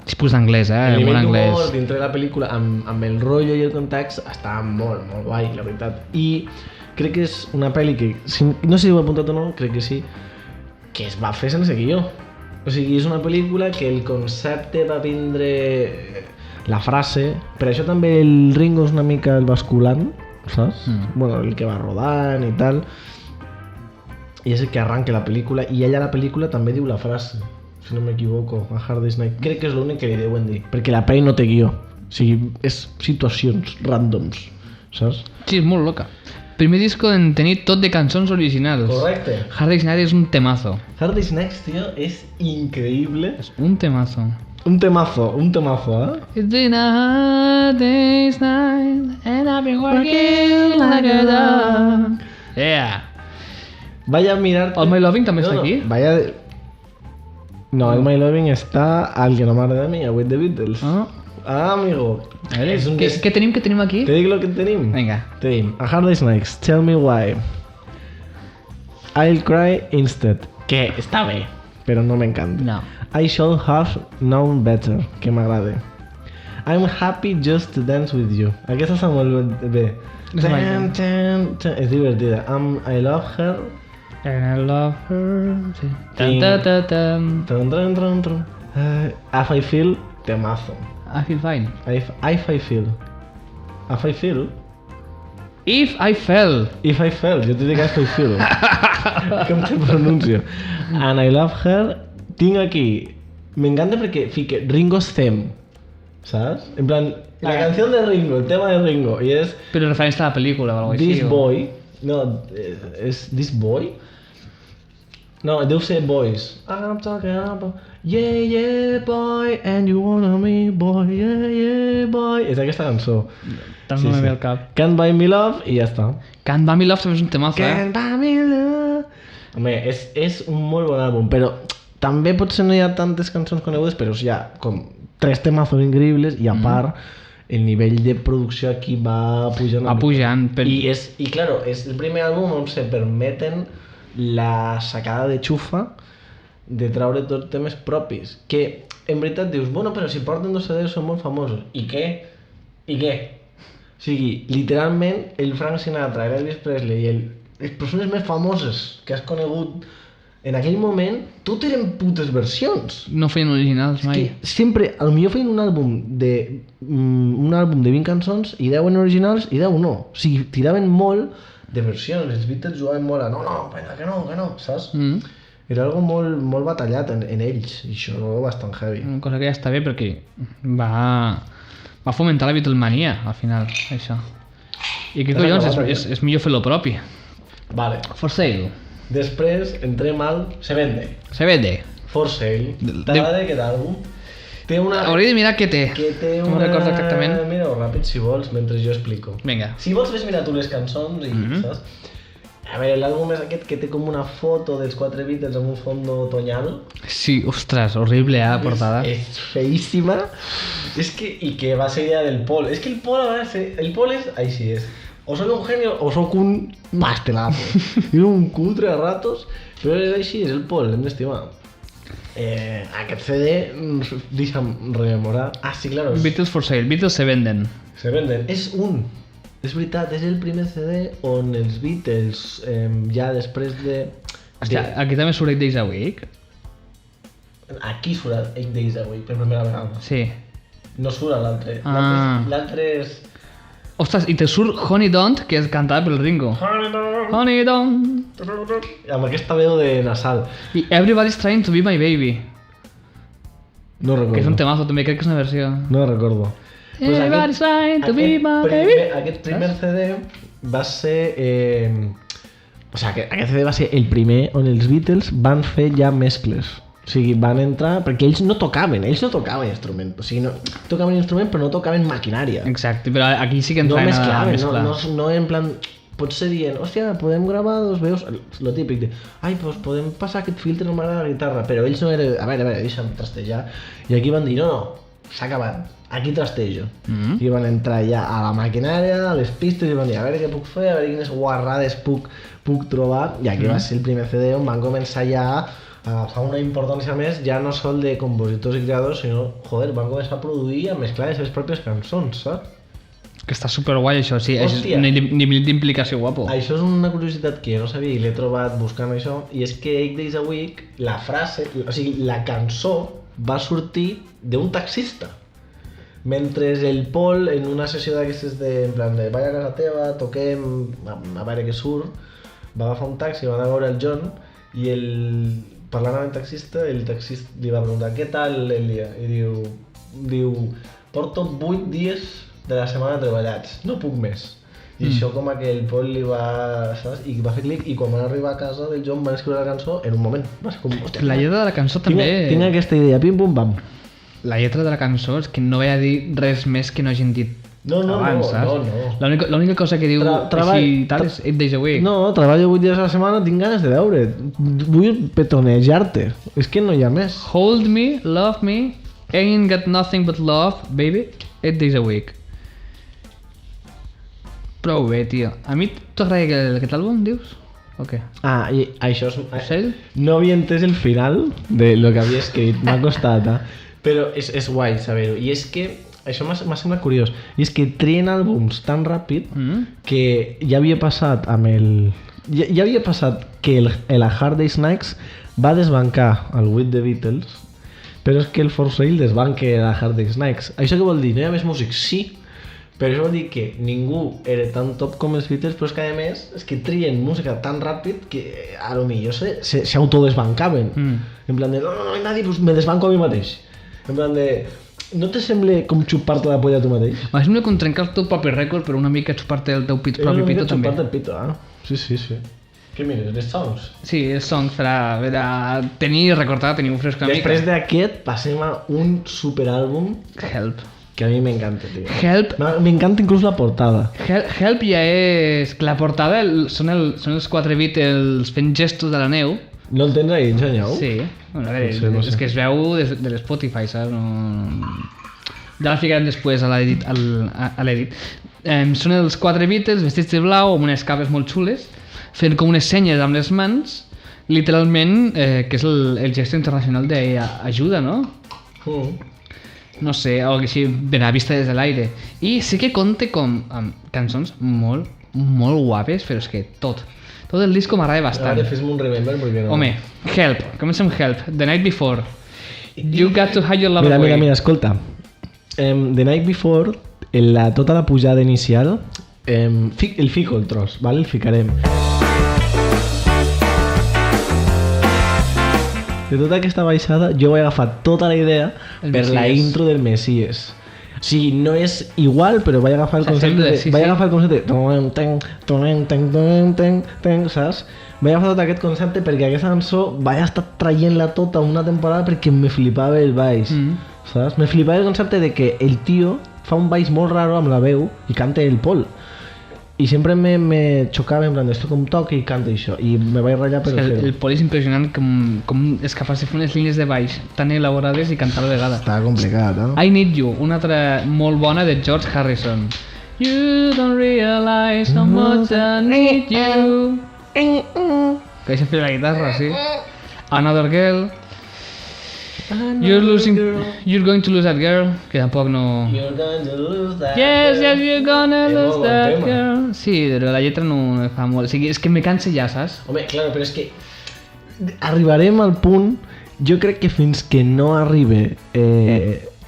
Speaker 2: Tipus d'anglès,
Speaker 1: el
Speaker 2: molt
Speaker 1: nivell
Speaker 2: anglès.
Speaker 1: d'humor dintre de la pel·lícula, amb el rotllo i el context, està molt guai, la veritat. I crec que és una pel·li que, no sé si ho he apuntat o no, crec que sí, que es va fer sense guió. O sigui, és una pel·lícula que el concepte va vindre la frase, per això també el Ringo és una mica el basculant, saps? Bueno, el que va rodant i tal, i és el que arranca la pel·lícula, i ella a la pel·lícula també diu la frase, si no m'equivoco, a Hard Day's Night. Crec que és l'únic que li deuen dir, perquè la pel·li no té guió, o sigui, és situacions ràndoms, saps?
Speaker 2: Sí, és molt loca. Primer disco en tenir tot de cançons originals.
Speaker 1: Correcte.
Speaker 2: Hard Day's Night és un temazo.
Speaker 1: Hard Day's Night, tio, és increïble.
Speaker 2: És un temazo.
Speaker 1: Un temazo,
Speaker 2: It's been a hard day's night and I've been working like a dog. Yeah.
Speaker 1: Vaya a mirar...
Speaker 2: El My Loving també està aquí?
Speaker 1: No, el My Loving està al que no m'agrada a mi, a With the Beatles. Amigo.
Speaker 2: A veure, què tenim aquí?
Speaker 1: Te dic lo que tenim?
Speaker 2: Vinga.
Speaker 1: Tenim A Hard Day's Night, Tell Me Why. I'll Cry Instead, que està bé, però no m'encanta.
Speaker 2: No.
Speaker 1: I Should Have Known Better, que m'agrada. I'm Happy Just to Dance With You. Aquesta està molt bé. És divertida. I Love Her.
Speaker 2: And I love her. Sí.
Speaker 1: If I Feel, temazo.
Speaker 2: I feel fine.
Speaker 1: If I Feel. If I Feel.
Speaker 2: If I Fell.
Speaker 1: If I Fell, jo t'ho dic If I Feel. Com te pronuncio? And I Love Her. Tinc aquí... M'encanta perquè fica Ringo's Theme, saps? En plan, la canció de Ringo, el tema de Ringo, i és...
Speaker 2: Però referència a la pel·lícula o alguna cosa
Speaker 1: This Boy... No, és This Boy? No, deu ser Boys. I'm talking about... Yeah, boy, and you wanna me, boy, yeah, boy... És aquesta cançó.
Speaker 2: Tant no me ve al cap.
Speaker 1: Can't Buy Me Love i ja està.
Speaker 2: Can't Buy Me Love també és un temazo,
Speaker 1: Can't Buy Me Love... Home, és un molt bon àlbum, però també potser no hi ha tantes cançons conegudes, però hi ha com 3 temazos increïbles i a part el nivell de producció aquí va pujant.
Speaker 2: Va pujant.
Speaker 1: I claro, és el primer àlbum on se permeten la sacada de xufa de traure tots temes propis, que en veritat dius, bueno, però si porten 2 CDs són molt famosos, i què? I què? O sigui, literalment, el Frank Sinatra, l'Elvis Presley i les persones més famoses que has conegut en aquell moment, tot eren putes versions.
Speaker 2: No feien originals mai.
Speaker 1: Que sempre, potser feien un àlbum de 20 cançons i 10 en originals i 10 no. O sigui, tiraven molt de versions. Els Beatles jugaven molt a no, venga, que no, saps? Era algo molt batallat en ells i això era bastant heavy.
Speaker 2: Una cosa que ja està bé perquè va fomentar la Beatlemania al final, això. I què collons, és millor fer lo propi.
Speaker 1: Vale.
Speaker 2: For sale.
Speaker 1: Després entrem al Se Vende.
Speaker 2: Se vende.
Speaker 1: For Sale. T'agrada aquest àlbum? Té una...
Speaker 2: Hauria de mirar què té.
Speaker 1: No
Speaker 2: me'n recordo exactament.
Speaker 1: Mira-ho ràpid si vols, mentre jo explico.
Speaker 2: Vinga.
Speaker 1: Si vols ves mirar tu les cançons i saps? A veure, l'àlbum és aquest que té com una foto dels 4 Beatles amb un fondo otoñal.
Speaker 2: Sí, ostres, horrible, portada.
Speaker 1: És feíssima. És que, i que va ser idea del Paul. És que el Paul és així, és. O soy un genio o soc un pastelazo. És un cutre a ratos, però és així, és el Paul, l'hem d'estimar. Aquest CD, deixa'm rememorar. Ah, sí, claro.
Speaker 2: Beatles for sale, Beatles se venden.
Speaker 1: Se venden. És veritat, és el primer CD on els Beatles, ja després de...
Speaker 2: Hòstia, aquí també surt 8 Days a Week?
Speaker 1: Aquí surt 8 Days a Week, per primera vegada.
Speaker 2: Sí.
Speaker 1: No surt a l'altre.
Speaker 2: Ah.
Speaker 1: L'altre és...
Speaker 2: Ostres, i te surt Honey Don't, que és cantada pel Ringo. Honey Don't.
Speaker 1: Amb aquesta veu de nasal.
Speaker 2: I Everybody's Trying to Be My Baby.
Speaker 1: No recordo.
Speaker 2: Que és un temazo també, crec que és una versió.
Speaker 1: No recordo.
Speaker 2: Everybody's trying to be my baby.
Speaker 1: Aquest primer CD va ser... O sigui, aquest CD va ser el primer on els Beatles van fer ja mescles. O sigui, van entrar... Perquè ells no tocaven instrument. O sigui, no tocaven instrument però no tocaven maquinària.
Speaker 2: Exacte, però aquí sí que
Speaker 1: no
Speaker 2: entraven
Speaker 1: mesclaven,
Speaker 2: a mesclar.
Speaker 1: No en plan... Potser dient, hòstia, podem gravar dos veus... Lo típic de, ai, doncs podem passar aquest filtre només a la guitarra. Però ells no eren... A veure, deixa'm trastejar. I aquí van dir, no, s'ha acabat. Aquí trastejo. I van entrar ja a la maquinària, a les pistes, i van dir, a veure què puc fer, a veure quines guarrades puc trobar. I aquí va ser el primer CD on van començar ja a agafar una importància més, ja no sol de compositors i creadors, sinó, joder, van començar a produir i a mesclar les seves pròpies cançons, saps?
Speaker 2: Que està superguai això, sí, és un nivell d'implicació guapo.
Speaker 1: Això és una curiositat que no sabia i l'he trobat buscant això, i és que 8 Days a Week, la frase, o sigui, la cançó va sortir d'un taxista. Mentre el Paul, en una sessió d'aquestes en plan de vaig a casa teva, toquem, a veure què surt, va agafar un taxi, va anar a veure el John, i parlant amb el taxista li va preguntar què tal el dia, i diu porto 8 dies de la setmana treballats, no puc més. I això com que el Paul li va, saps? I va fer clic, i quan van arribar a casa del John van escriure la cançó en un moment. Va ser com, hòstia,
Speaker 2: la lletra de la cançó també...
Speaker 1: Tinc aquesta idea, pim pum pam.
Speaker 2: La lletra de la cançó és que no vaig a dir res més que no hagin dit abans, saps?
Speaker 1: No.
Speaker 2: L'única cosa que diu així tal és 8 Days a Week.
Speaker 1: No, treballo 8 dies a la setmana, tinc ganes de veure. Vull petonejar-te. És que no hi ha més.
Speaker 2: Hold me, love me, ain't got nothing but love, baby, 8 Days a Week. Prou bé, tio. A mi t'agrada aquest àlbum, dius? O què?
Speaker 1: Ah, i això és...
Speaker 2: Cell?
Speaker 1: No havia entès el final de lo que havia escrit, m'ha costat, però és guai saber-ho. I és que això m'ha semblat curiós. I és que trien àlbums tan ràpid que ja havia passat amb el... Ja havia passat que el A Hard Day's Night va desbancar el With the Beatles, però és que el For Sale desbanca el A Hard Day's Night. Això què vol dir? No hi ha més músics? Sí, però això vol dir que ningú era tan top com els Beatles, però és que a més és que trien música tan ràpid que a lo millor s'autodesbancaven. En plan de, no hay nadie, pues me desbanco a mi mateix. En plan de, no te sembla com xupar-te la polla a tu mateix?
Speaker 2: M'ha semblat com trencar el teu propi rècord, però una mica xupar-te el teu propi pito també.
Speaker 1: Xupar-te el pito, Sí. Què mires, les songs?
Speaker 2: Sí, els songs per a tenir i recordar, tenir un fresc una mica.
Speaker 1: Després d'aquest passem a un superàlbum
Speaker 2: Help.
Speaker 1: Que a mi m'encanta, tio.
Speaker 2: Help.
Speaker 1: M'encanta inclús la portada.
Speaker 2: Help ja és... La portada són els 4 Beatles fent gestos de la neu.
Speaker 1: No el tens ahí, ensenyau?
Speaker 2: Sí. Bueno, a veure, no sé. És que es veu de l'Spotify, saps? No... Ja la ficarem després a l'edit. Són els 4 Beatles vestits de blau amb unes capes molt xules, fent com unes senyes amb les mans, literalment, que és el gest internacional d'ajuda, no? no sé, o així, de la vista des de l'aire. I sí que compte amb cançons molt, molt guapes, però és que tot el disco m'agrada bastant.
Speaker 1: Ara fes-me un remember perquè no...
Speaker 2: Home, Help, comença amb Help, The Night Before, You Got to Hide Your Love Away.
Speaker 1: Mira, escolta. The Night Before, tota la pujada inicial, el fico el tros, ¿vale? El ficarem. De tota aquesta baixada, jo vaig agafar tota la idea per la intro del Messies. O sigui, no és igual, però vaig agafar el concepte de... Vaig agafar el concepte de... Saps? Vaig agafar tot aquest concepte perquè aquesta cançó vaig estar traient-la tota una temporada perquè me flipava el baix. Saps? Me flipava el concepte de que el tio fa un baix molt raro amb la veu i canta el Pol. I sempre me xocava en plan d'esto com toca i canta això. I me vaig ratllar per fer-ho.
Speaker 2: El Pol és impressionant com és capaç de fer unes línies de baix tan elaborades i cantar a la vegada.
Speaker 1: Estava complicat, eh?
Speaker 2: I Need You, una altra molt bona de George Harrison. You don't realize how much I need you. Que deixa fer la guitarra, sí. Another Girl. You're going to lose that girl. Que tampoc no...
Speaker 1: You're going to lose that
Speaker 2: Yes,
Speaker 1: girl.
Speaker 2: you're gonna lose that
Speaker 1: tema.
Speaker 2: girl. Sí, però la lletra no me fa molt... O sigui, és que me cansa ja, saps?
Speaker 1: Home, claro, però és que arribarem al punt, jo crec que fins que no arribe,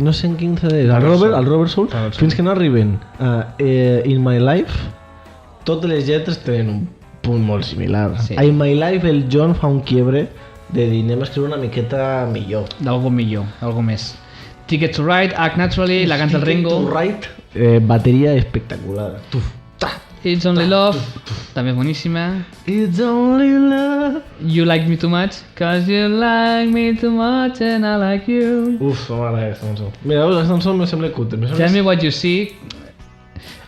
Speaker 1: no sé en quin CD és, al Robert Soul, fins que no arriben a In My Life, totes les lletres tenen un punt molt similar.
Speaker 2: Sí.
Speaker 1: A In My Life el John fa un quiebre de dir anem a escriure una miqueta millor.
Speaker 2: D'algo millor, algo més. Ticket to Ride, Act Naturally, la canta el Ringo.
Speaker 1: Ticket to Ride, bateria espectacular.
Speaker 2: It's Only Love, també és boníssima.
Speaker 1: It's only love.
Speaker 2: You Like Me Too Much, cause you like me too much and I like you.
Speaker 1: Uf, m'agrada aquesta cançó. Mira, aquesta cançó me sembla cutre.
Speaker 2: Tell Me What You See,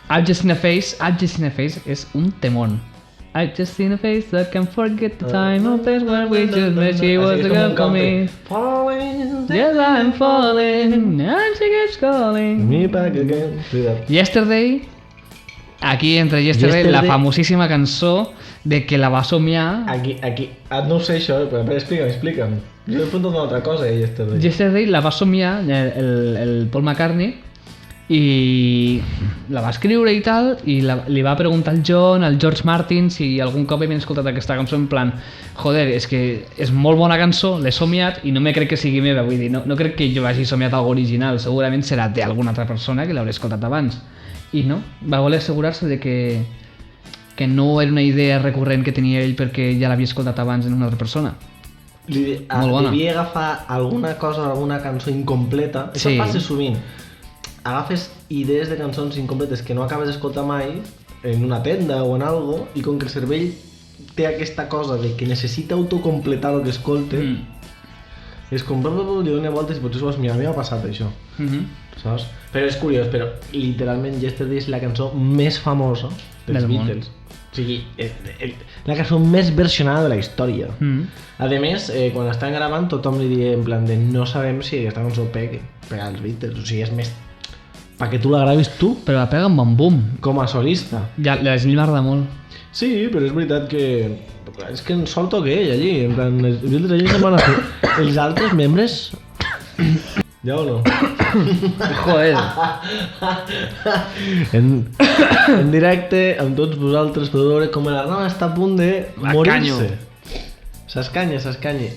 Speaker 2: I've Just Seen a Face és un temón. I've just seen a face that can forget the time or place where we just met. She was the girl for me.
Speaker 1: Falling.
Speaker 2: Yes, I'm falling, and she keeps calling.
Speaker 1: Me back again.
Speaker 2: Yesterday, aquí entre Yesterday, la famosíssima cançó de que la va somiar.
Speaker 1: Aquí. No ho sé això, però explica'm. Jo he apuntat una altra cosa, Yesterday.
Speaker 2: Yesterday la va somiar el Paul McCartney i la va escriure i tal, i li va preguntar al John, al George Martin, si algun cop havien escoltat aquesta cançó en plan, joder, és que és molt bona cançó, l'he somiat i no me crec que sigui meva, vull dir, no crec que jo hagi somiat algo original, segurament serà d'alguna altra persona que l'hauré escoltat abans. I no, va voler assegurar-se de que no era una idea recurrent que tenia ell perquè ja l'havia escoltat abans en una altra persona. Molt bona.
Speaker 1: Devia agafar alguna cosa, alguna cançó incompleta. Això
Speaker 2: Sí.
Speaker 1: passa sovint. Agafes idees de cançons incompletes que no acabes d'escoltar mai en una tenda o en algo, i com que el cervell té aquesta cosa de que necessita autocompletar el que escolta, és com li dona voltes i potser s'ho vas mirar. A mi m'ha passat això, saps? Però és curiós, però literalment Yesterday és la cançó més famosa dels
Speaker 2: Del món.
Speaker 1: Beatles. O sigui, la cançó més versionada de la història. A més, quan estan gravant tothom li diu en plan de no sabem si aquesta cançó pega als Beatles, o sigui, és més perquè tu la gravis tu
Speaker 2: Però la pega amb bon boom.
Speaker 1: com a solista.
Speaker 2: Ja, la Smith m'agrada molt.
Speaker 1: Sí, però és veritat que és que en sol toca ell allí, en plan, els Beatles allí se'n van a fer. Els altres membres ja o no?
Speaker 2: Joder.
Speaker 1: En directe, amb tots vosaltres, podeu veure com l'Arnau està a punt de morir-se. S'escanya.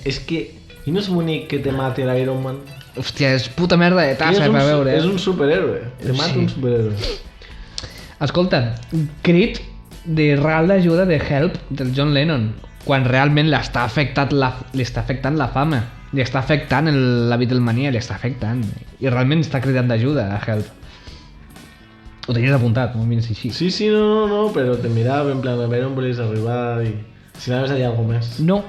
Speaker 1: És que... I no és bonic que te mati l'Iron Man?
Speaker 2: Hòstia, és puta merda de tassa per veure.
Speaker 1: És un superhéroe. Te mata un superhéroe.
Speaker 2: Escolta, crit de real d'ajuda de Help del John Lennon, quan realment li està afectant la fama, li està afectant la Beatlemania, li està afectant, i realment està cridant d'ajuda a Help. Ho tenies apuntat, no mires així.
Speaker 1: Sí, no, però te mirava en plan a veure on volies arribar i si anaves a dir alguna cosa més.
Speaker 2: No.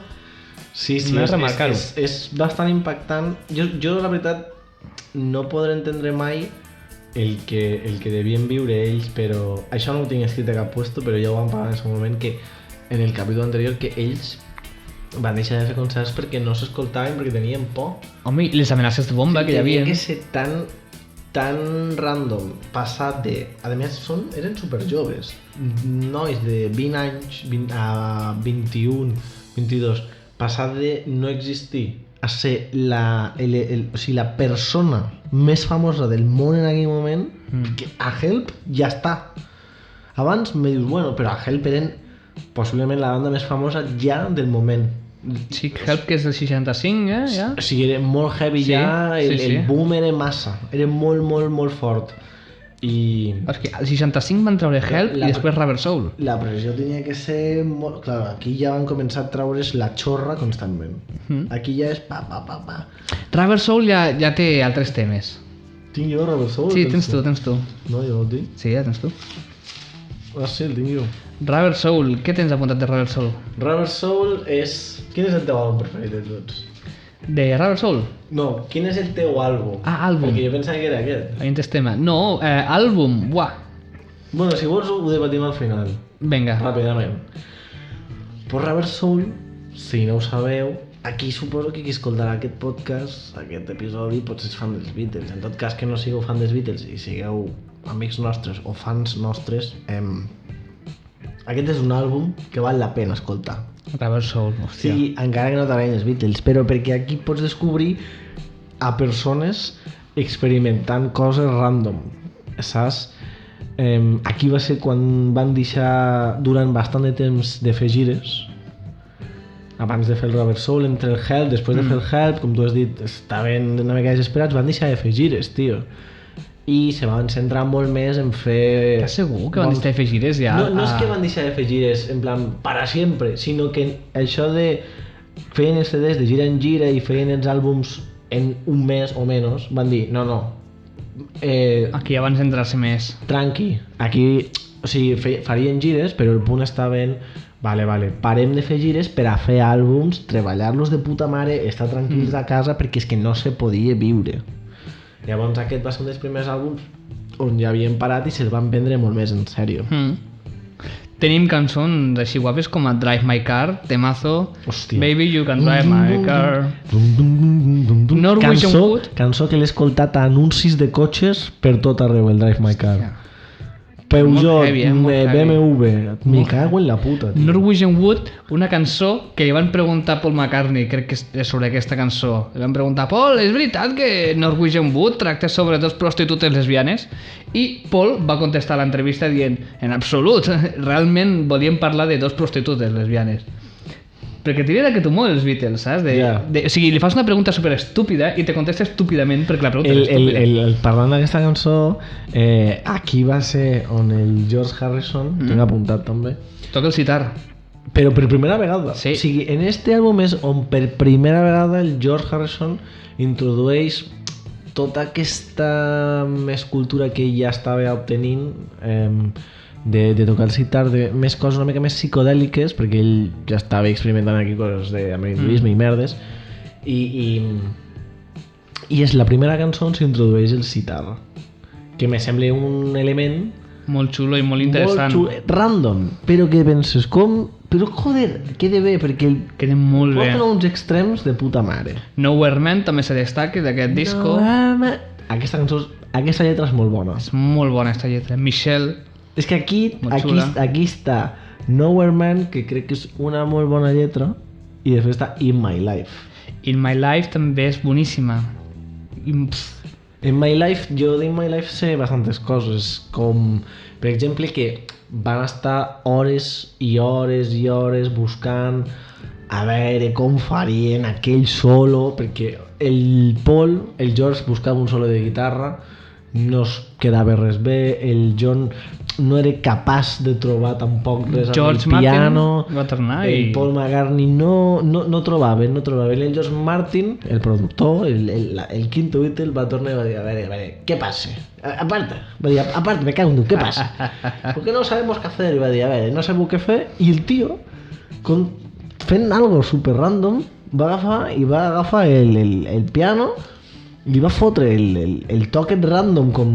Speaker 1: Sí,
Speaker 2: M'he de remarcar-ho.
Speaker 1: és bastant impactant. Jo la veritat no podré entendre mai el que devien viure ells, però això no ho tinc escrit a cap puesto, però ja ho vam parlar en aquest moment, que en el capítol anterior, que ells van deixar de fer concerts perquè no s'escoltaven, perquè tenien por.
Speaker 2: Home, i les amenaces de bomba que hi havia.
Speaker 1: Tenia que ser tan random, passat de... A més, eren superjoves, nois de 20 anys a 21, 22, passat de no existir a ser o sigui, la persona més famosa del món en aquell moment, que a Help ja està. Abans me dius, bueno, però a Help eren possiblement la banda més famosa ja del moment.
Speaker 2: Sí, Help, que és del 65, ja?
Speaker 1: O sigui, era molt heavy
Speaker 2: Sí,
Speaker 1: ja,
Speaker 2: sí, sí.
Speaker 1: el boom era massa, era molt, molt, molt fort. I
Speaker 2: És que al 65 van treure Help
Speaker 1: La-
Speaker 2: i després Rubber Soul.
Speaker 1: la pressió tenia que ser molt... Clar, aquí ja van començar a treure's la xorra constantment. Aquí ja és pa.
Speaker 2: Rubber Soul ja té altres temes.
Speaker 1: Tinc jo Robert Soul?
Speaker 2: Sí, tens tu.
Speaker 1: No, jo no el tinc.
Speaker 2: Sí, ja tens tu.
Speaker 1: Ah, sí, el tinc jo.
Speaker 2: Rubber Soul, què tens apuntat de Rubber Soul?
Speaker 1: Robert Soul és... Quin és el teu àlbum preferit de tots?
Speaker 2: De Rubber Soul?
Speaker 1: No, quin és el teu àlbum?
Speaker 2: Ah, àlbum.
Speaker 1: Perquè jo pensava que era aquest.
Speaker 2: Ahí tens tema. No, àlbum, buah.
Speaker 1: Bueno, si vols ho debatim al final.
Speaker 2: Vinga.
Speaker 1: Ràpidament. Pues Robert Soul, si no ho sabeu, aquí suposo que qui escoltarà aquest podcast, aquest episodi, potser és fan dels Beatles. En tot cas, que no sigueu fan dels Beatles i sigueu amics nostres o fans nostres, aquest és un àlbum que val la pena escoltar.
Speaker 2: Rubber Soul, hòstia.
Speaker 1: Sí, encara que no t'agraden els Beatles, però perquè aquí pots descobrir a persones experimentant coses random, saps? Aquí va ser quan van deixar durant bastant de temps de fer gires, abans de fer el Rubber Soul, entre el Help, després de fer el Help, com tu has dit, estaven una mica desesperats, van deixar de fer gires, tio. I se van centrar molt més en fer...
Speaker 2: Estàs segur que van deixar de fer gires ja?
Speaker 1: No és que van deixar de fer gires en plan para sempre, sinó que això de feien els CDs de gira en gira i feien els àlbums en un mes o menys, van dir, no,
Speaker 2: Aquí ja van centrar-se més.
Speaker 1: tranqui, aquí, o sigui, farien gires, però el punt estava en, vale, parem de fer gires per a fer àlbums, treballar-los de puta mare, estar tranquils a casa, perquè és que no se podia viure. Llavors aquest va ser un dels primers àlbums on ja havien parat i se'ls van prendre molt més en sèrio.
Speaker 2: Tenim cançons així guapes com a Drive My Car, temazo,
Speaker 1: Hòstia.
Speaker 2: Baby You Can Drive My Car. Norwegian Wood.
Speaker 1: Cançó que l'he escoltat a anuncis de cotxes per tot arreu, el Drive My Car.
Speaker 2: Hòstia.
Speaker 1: Peugeot,
Speaker 2: Molt heavy, molt heavy.
Speaker 1: BMW, me cago en la puta, tio.
Speaker 2: Norwegian Wood, una cançó que li van preguntar a Paul McCartney, crec que és sobre aquesta cançó. Li van preguntar, Paul, és veritat que Norwegian Wood tracta sobre dos prostitutes lesbianes? I Paul va contestar a l'entrevista dient, en absolut, realment volíem parlar de dos prostitutes lesbianes. Perquè tenen aquest humor els Beatles, saps? O sigui, li fas una pregunta super estúpida i te contesta estúpidament perquè la pregunta és estúpida.
Speaker 1: Parlant d'aquesta cançó, aquí va ser on el George Harrison, tinc apuntat també,
Speaker 2: Toca el citar.
Speaker 1: però per primera vegada.
Speaker 2: Sí.
Speaker 1: O sigui, en este àlbum és on per primera vegada el George Harrison introdueix tota aquesta més cultura que ell ja estava obtenint, de tocar el sitar, de més coses una mica més psicodèliques, perquè ell ja estava experimentant aquí coses d'americanisme i merdes, i és la primera cançó on s'introdueix el sitar, que me sembla un element
Speaker 2: Molt xulo i molt interessant.
Speaker 1: random, però que penses com... Però joder, queda bé, perquè el
Speaker 2: Queda molt bé.
Speaker 1: porta uns extrems de puta mare.
Speaker 2: Nowhere Man també se destaca d'aquest disco.
Speaker 1: Aquesta cançó, aquesta lletra és molt bona.
Speaker 2: És molt bona aquesta lletra. Michelle,
Speaker 1: És que aquí
Speaker 2: xula.
Speaker 1: està Nowhere Man, que crec que és una molt bona lletra, i després està In My Life.
Speaker 2: In My Life també és boníssima.
Speaker 1: In My Life, jo d'In My Life sé bastantes coses, com per exemple que van estar hores i hores i hores buscant a veure com farien aquell solo, perquè el Paul, el George buscava un solo de guitarra, no es quedava res bé, el John no era capaç de trobar tampoc res
Speaker 2: George
Speaker 1: amb el piano,
Speaker 2: Martin va tornar
Speaker 1: el
Speaker 2: i...
Speaker 1: Paul McCartney no trobava, el George Martin, el productor, el quinto Beatle, va tornar i va dir, a veure, què passa? Aparta, va dir, aparta, me cago en tu, què passa? Porque no sabemos qué hacer, i va dir, a veure, no sabemos què fer, i el tio, fent algo super random, va agafar el piano, li va fotre el toquet random com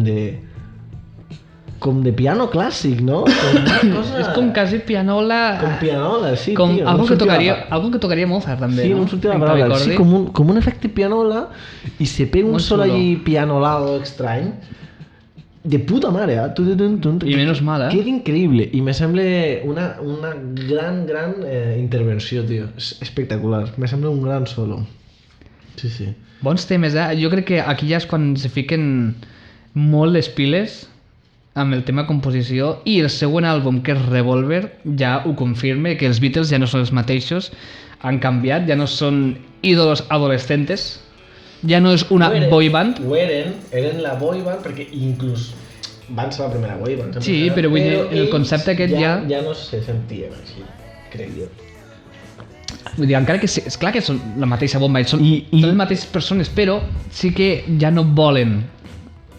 Speaker 1: de piano clàssic, no? Com una cosa...
Speaker 2: És com quasi pianola...
Speaker 1: Com pianola, sí,
Speaker 2: com
Speaker 1: tio.
Speaker 2: algo que tocaria Mozart, també,
Speaker 1: sí,
Speaker 2: no?
Speaker 1: no em sortia la
Speaker 2: En
Speaker 1: paraula.
Speaker 2: clavicordi.
Speaker 1: Sí, com un efecte pianola, i se pega un
Speaker 2: Molt
Speaker 1: sol
Speaker 2: xulo.
Speaker 1: allí pianolado estrany, de puta mare,
Speaker 2: I menos mal,
Speaker 1: Queda increïble, i me sembla una gran intervenció, tio. És espectacular, me sembla un gran solo. Sí.
Speaker 2: Bons temes, Jo crec que aquí ja és quan se fiquen molt les piles amb el tema composició, i el següent àlbum, que és Revolver, ja ho confirma, que els Beatles ja no són els mateixos, han canviat, ja no són ídolos adolescentes, ja no és una boy band.
Speaker 1: Ho eren la boy band, perquè inclús van ser la primera boy band.
Speaker 2: Sí, però vull dir, el concepte aquest ja...
Speaker 1: Ja no se sentien així, crec jo.
Speaker 2: Vull dir, encara que és clar que són la mateixa bomba, són les mateixes persones, però sí que ja no volen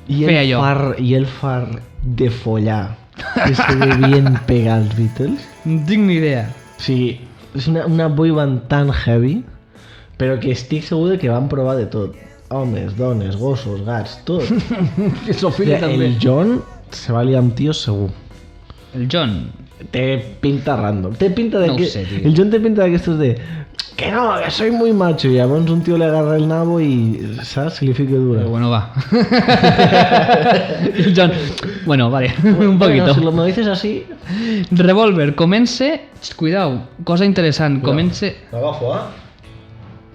Speaker 2: fer allò.
Speaker 1: I el far de follar que se devien pegar els Beatles.
Speaker 2: No tinc ni idea.
Speaker 1: O sigui, és una boy band tan heavy, però que estic segur que van provar de tot. Homes, dones, gossos, gats, tot.
Speaker 2: També.
Speaker 1: El John se va liar amb tios segur.
Speaker 2: El John...
Speaker 1: Té pinta random. Té pinta de
Speaker 2: No ho
Speaker 1: que...
Speaker 2: sé, tio.
Speaker 1: El John té pinta d'aquestos de... Que no, que soy muy macho. Y llavors un tío le agarra el nabo y... ¿sabes? Se li fica dura.
Speaker 2: Pero bueno, va. El John... Bueno, vale, un poquito.
Speaker 1: Bueno, si lo me dices así...
Speaker 2: Revolver, comença... Cuidao, cosa interessant, comença...
Speaker 1: M'agafo,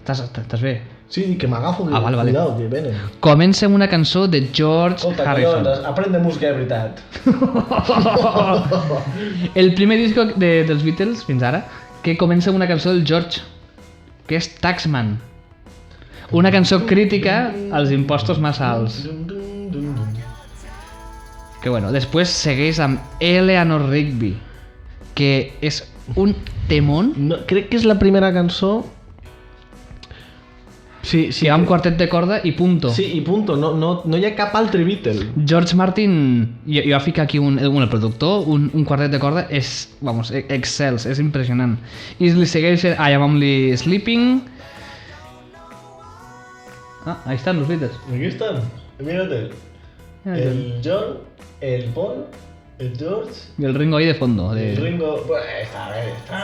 Speaker 2: Estàs bé?
Speaker 1: Sí, que m'agafo.
Speaker 2: Ah, vale.
Speaker 1: Cuidao, que venen.
Speaker 2: Comença amb una cançó de George
Speaker 1: Escolta,
Speaker 2: Harrison.
Speaker 1: collons, aprèn de música de veritat.
Speaker 2: El primer disco dels Beatles, fins ara, que comença amb una cançó del George, que és Taxman. Una cançó crítica als impostos massa alts. Que bueno, després segueix amb Eleanor Rigby, que és un temón.
Speaker 1: No, crec que és la primera cançó... Sí,
Speaker 2: que va amb quartet de corda i punto.
Speaker 1: Sí, i punto. No hi ha cap altre Beatle.
Speaker 2: George Martin, jo va ficar aquí el productor, un quartet de corda, és, vamos, excels, és impressionant. I li segueix I Am Only Sleeping. Ahí están los Beatles.
Speaker 1: Aquí están, mírate. El John, el Paul, el George...
Speaker 2: Y el Ringo ahí de fondo.
Speaker 1: El Ringo... Pues està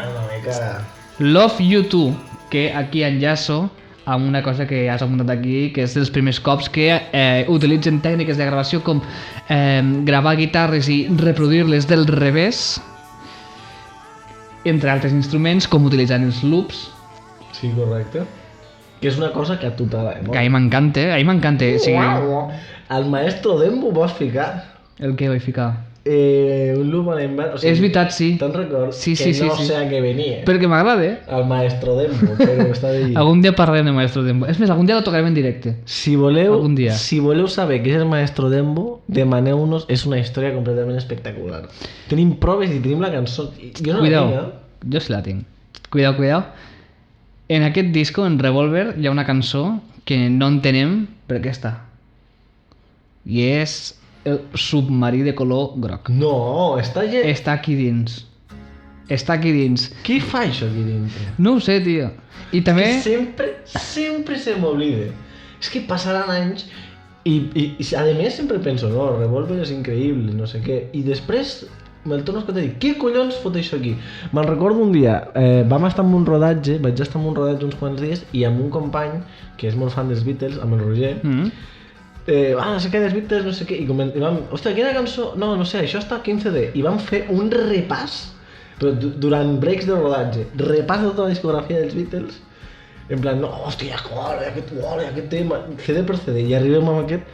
Speaker 1: una mica...
Speaker 2: Love You Too, que aquí enllaço amb una cosa que has apuntat aquí, que és dels primers cops que utilitzen tècniques de gravació com gravar guitarres i reproduir-les del revés, entre altres instruments, com utilitzant els loops.
Speaker 1: Sí, correcte. Que és una cosa que a tu t'agrada, no?
Speaker 2: Que a mi m'encanta. O sigui,
Speaker 1: el maestro Dembo vas ficar
Speaker 2: el que vaig ficar.
Speaker 1: Un loop a l'invent... O sigui,
Speaker 2: És veritat, sí.
Speaker 1: Te'n records?
Speaker 2: Sí.
Speaker 1: Que no sé a què venia.
Speaker 2: Perquè m'agrada.
Speaker 1: El maestro Dembo, però està d'allí.
Speaker 2: Algun dia parlarem de Maestro Dembo. És més, algun dia lo tocarem en directe.
Speaker 1: Si voleu saber què és el maestro Dembo, demaneu-nos, és una història completament espectacular. Tenim proves i tenim la cançó. Jo no la tinc,
Speaker 2: Jo sí la tinc. Cuidao. En aquest disco, en Revolver, hi ha una cançó que no entenem per què està. I és el submarí de color groc.
Speaker 1: No, està
Speaker 2: aquí dins.
Speaker 1: Qui fa això aquí dintre?
Speaker 2: No ho sé, tio. I també...
Speaker 1: Sempre se m'oblida. És que passaran anys i a més sempre penso, no, Revolver és increïble, no sé què. I després me'l torno a escoltar i dic, què collons fot això aquí? Me'n recordo un dia, vaig estar en un rodatge uns quants dies i amb un company que és molt fan dels Beatles, amb el Roger, no sé què dels Beatles, no sé què, i vam, ostres, quina cançó? No sé, això està a 15D. I vam fer un repàs, però durant breaks de rodatge, repàs de tota la discografia dels Beatles, en plan, no, hòstia, aquest tema, CD per CD, i arribem amb aquest,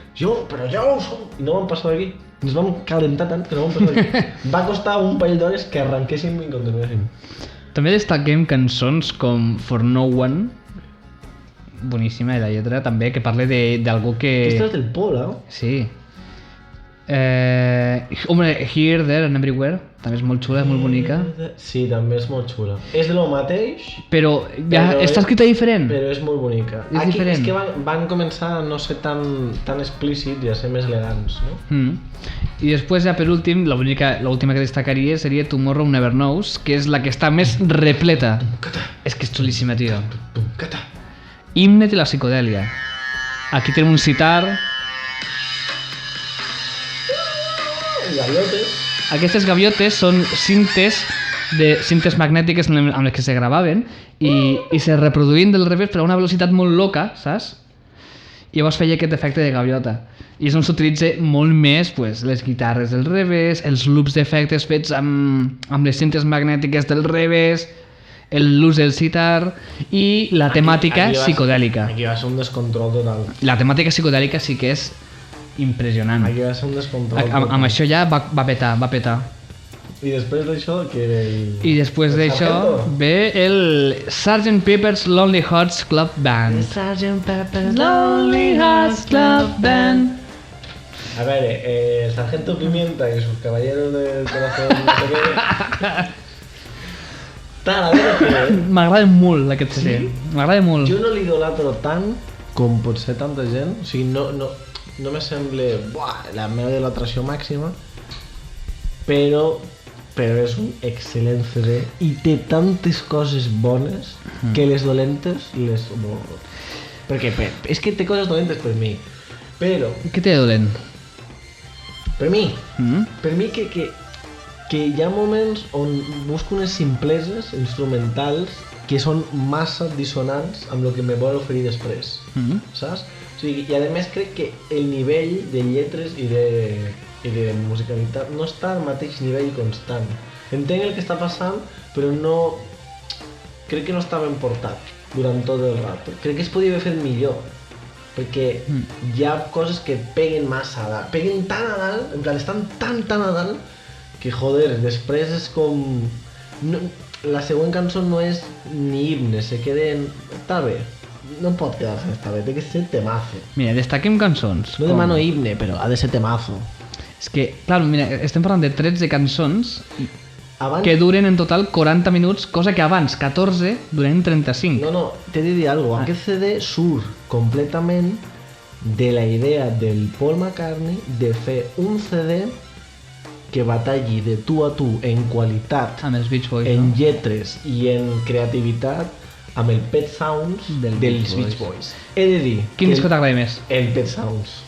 Speaker 1: però ja ho som, i no vam passar d'aquí. Ens vam calentar tant que no vam passar d'aquí. Va costar un parell d'hores que arrenquéssim i continuéssim.
Speaker 2: També destaquem cançons com For No One, boníssima, i la lletra també, que parla d'algú que...
Speaker 1: Aquesta és del Paul,
Speaker 2: Sí. Home, Here, There and Everywhere, també és molt xula, és molt bonica.
Speaker 1: Sí, també és molt xula. És de lo mateix,
Speaker 2: però està escrita diferent.
Speaker 1: Però és molt bonica.
Speaker 2: És diferent.
Speaker 1: És que van començar a no ser tan explícits i a ser més elegants, no?
Speaker 2: I després, ja per últim, l'última que destacaria seria Tomorrow Never Knows, que és la que està més repleta. És que és xulíssima, tio. Himne de la psicodèlia. Aquí tenim un sitar.
Speaker 1: Gaviotes.
Speaker 2: Aquestes gaviotes són cintes magnètiques amb les que se gravaven i se reproduïen del revés però a una velocitat molt loca, saps? I llavors feia aquest efecte de gaviota. I és on s'utilitza molt més les guitarres del revés, els loops d'efectes fets amb les cintes magnètiques del revés. l'ús del sitar i la temàtica psicodèlica.
Speaker 1: Aquí va ser un descontrol total.
Speaker 2: La temàtica psicodèlica sí que és impressionant.
Speaker 1: Aquí va ser un descontrol total.
Speaker 2: Amb això ja va petar.
Speaker 1: I després d'això, què era el...
Speaker 2: I després d'això
Speaker 1: Sargento?
Speaker 2: ve el Sgt. Pepper's Lonely Hearts Club Band.
Speaker 1: Sgt. Pepper's
Speaker 2: Lonely Hearts Club Band.
Speaker 1: A ver, Sargento Pimienta y sus caballeros del corazón, no sé qué. Tal, a veure,
Speaker 2: M'agrada molt aquest CD.
Speaker 1: Sí?
Speaker 2: M'agrada molt.
Speaker 1: jo no l'idolatro tant com pot ser tanta gent. O sigui, no me sembla la meva idolatració màxima, però és un excel·lent CD i té tantes coses bones que les dolentes les... Perquè és que té coses dolentes per mi, però
Speaker 2: Què té de dolent?
Speaker 1: per mi
Speaker 2: Mm?
Speaker 1: Per mi que hi ha moments on busco unes simpleses instrumentals que són massa dissonants amb el que me vol oferir després,
Speaker 2: Mm?
Speaker 1: saps? O sigui, i a més crec que el nivell de lletres i de musicalitat no està al mateix nivell constant. Entenc el que està passant, però no... Crec que no està ben portat durant tot el rato. Crec que es podria haver fet millor, perquè hi ha coses que peguen massa a dalt, peguen tan a dalt, en plan, estan tan a dalt, que joder, després és com... No, la següent cançó no és ni himne, se queden... Està bé, no pot quedar-se està bé, té que ser temazo.
Speaker 2: Mira, destaquem cançons.
Speaker 1: No demano himne, però ha de ser temazo.
Speaker 2: És que, clar, mira, estem parlant de 13 cançons
Speaker 1: Abans...
Speaker 2: que duren en total 40 minuts, cosa que abans, 14, duren 35.
Speaker 1: No, t'he de dir alguna cosa. Aquest CD surt completament de la idea del Paul McCartney de fer un CD que batalli de tu a tu en qualitat,
Speaker 2: Amb els Beach Boys,
Speaker 1: en
Speaker 2: no?
Speaker 1: lletres i en creativitat amb el Pet Sounds
Speaker 2: Dels
Speaker 1: dels
Speaker 2: Beach
Speaker 1: Beach Boys. He de dir
Speaker 2: Quin
Speaker 1: que
Speaker 2: disco t'agrada més?
Speaker 1: el Pet Sounds.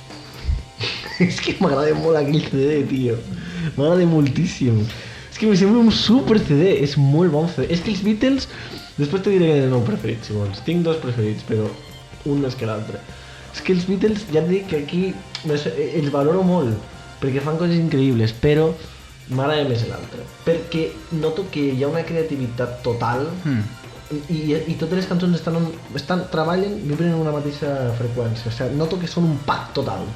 Speaker 1: És que m'agrada molt aquell CD, tio. M'agrada moltíssim. És que me sembla un super CD, és molt bon CD. És que els Beatles, després te diré el meu preferit, si vols. Tinc dos preferits, però un més que l'altre. És que els Beatles, ja et dic que aquí els valoro molt, perquè fan coses increïbles, però m'agrada més l'altre. Perquè noto que hi ha una creativitat total i totes les cançons treballen, vibren en una mateixa freqüència. O sigui, noto que són un pack total.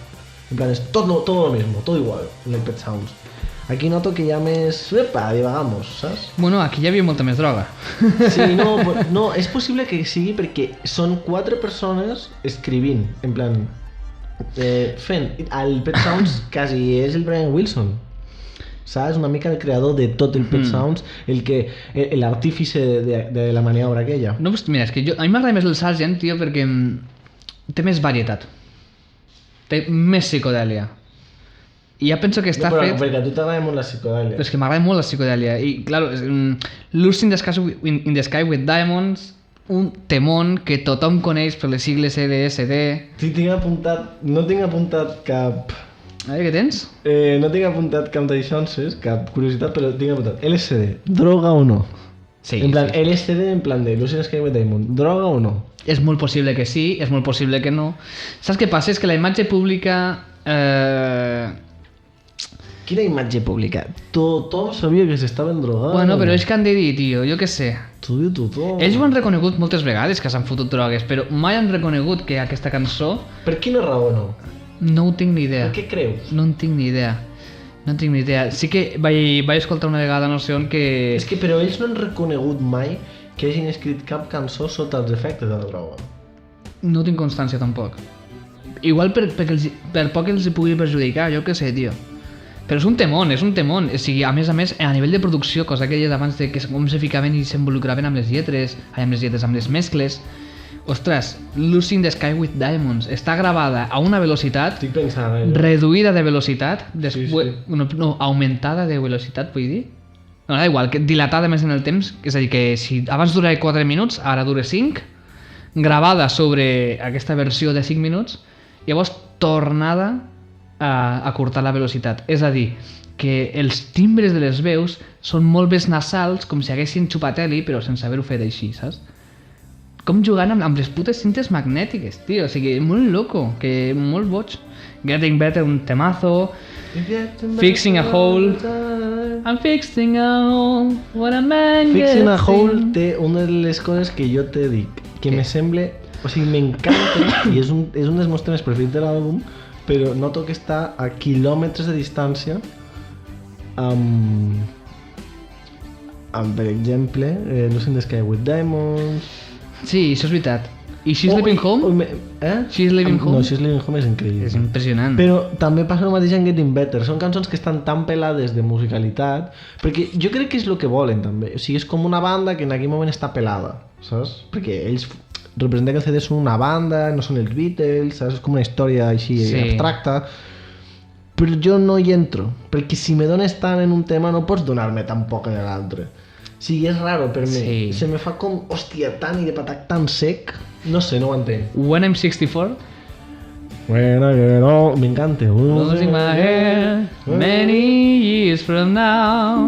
Speaker 1: En plan, es todo lo mismo, todo igual, en el Pet Sounds. Aquí noto que hi ha més... Epa, divagamos, saps?
Speaker 2: Bueno, aquí hi havia molta més droga.
Speaker 1: Sí, no, és possible que sigui perquè són 4 persones escrivint, en plan, fent... El Pet Sounds quasi és el Brian Wilson, saps? Una mica el creador de tot el Pet Sounds, l'artífice de la maniobra aquella.
Speaker 2: No, pues, mira, és que a mi m'agrada més el Sgt, tio, perquè té més varietat. Té més psicodèlia. I ja penso que està
Speaker 1: però,
Speaker 2: fet...
Speaker 1: perquè a tu t'agrada molt la psicodèlia.
Speaker 2: Però és que m'agrada molt la psicodèlia. I, clar, Lucy in the Sky with Diamonds, un temón que tothom coneix per les sigles LSD.
Speaker 1: Sí, no tinc apuntat cap...
Speaker 2: A veure, què tens?
Speaker 1: No tinc apuntat cap d'aixonses, cap curiositat, però tinc apuntat LSD, droga o no?
Speaker 2: Sí,
Speaker 1: en plan,
Speaker 2: sí.
Speaker 1: LSD en plan de Lucy in the Sky with Diamonds, droga o no?
Speaker 2: És molt possible que sí, és molt possible que no. Saps què passa? És que la imatge pública...
Speaker 1: Quina imatge pública? Tothom sabia que s'estaven drogant.
Speaker 2: Bueno, però ells que han de dir, tio, jo què sé.
Speaker 1: T'ho diu tothom.
Speaker 2: Ells ho han reconegut moltes vegades que s'han fotut drogues, però mai han reconegut que aquesta cançó
Speaker 1: Per quina raó no?
Speaker 2: no ho tinc ni idea.
Speaker 1: Per què creus?
Speaker 2: No en tinc ni idea. No en tinc ni idea. Sí que vaig escoltar una vegada, no sé on, que...
Speaker 1: És que però ells no han reconegut mai que hagin escrit cap cançó sota els efectes de la droga.
Speaker 2: No tinc constància tampoc. Igual per poc els hi pugui perjudicar, jo què sé, tio. Però és un temón, és un temón. O sigui, a més, a nivell de producció, cosa que deies abans de que com se ficaven i s'involucraven amb les lletres, amb les mescles. Ostres, Lucy in the Sky with Diamonds està gravada a una velocitat
Speaker 1: Estic pensant,
Speaker 2: reduïda de velocitat,
Speaker 1: sí.
Speaker 2: no, augmentada de velocitat, vull dir. No, da igual, que dilatada més en el temps, és a dir, que si abans durava 4 minuts, ara dura 5, gravada sobre aquesta versió de 5 minuts, llavors tornada a cortar la velocitat. És a dir, que els timbres de les veus són molt més nasals, com si haguessin xupateli, però sense haver-ho fet així, saps? Com jugant amb les putes cintes magnètiques, tio, o sigui, molt loco, que molt boig. Getting Better, un temazo. Fixing a Hole. I'm fixing a hole, what a man
Speaker 1: Fixing a
Speaker 2: gets
Speaker 1: Hole
Speaker 2: in.
Speaker 1: té una de les coses que jo te dic, que
Speaker 2: Què?
Speaker 1: me sembla... O sigui, m'encanta, i és un dels meus temes preferits de l'àlbum, però noto que està a quilòmetres de distància amb per exemple, Losing the Sky with Diamonds...
Speaker 2: Sí, això és veritat. I She's Leaving Home? She's Leaving Home?
Speaker 1: No, She's Leaving Home és increïble.
Speaker 2: És impressionant.
Speaker 1: Però també passa el mateix en Getting Better. Són cançons que estan tan pelades de musicalitat, perquè jo crec que és el que volen també. O sigui, és com una banda que en aquell moment està pelada, saps? Perquè ells representen que els CD són una banda, no són els Beatles, saps? És com una història així abstracta. Però jo no hi entro, perquè si me dones tant en un tema no pots donar-me tan poc en l'altre. O sigui, és raro per mi.
Speaker 2: Sí.
Speaker 1: Se me fa com, hòstia, tant i de patac tan sec. No sé, no ho entenc.
Speaker 2: When I'm 64,
Speaker 1: Bueno, que no, m'encanta.
Speaker 2: losing my hair, many years from now,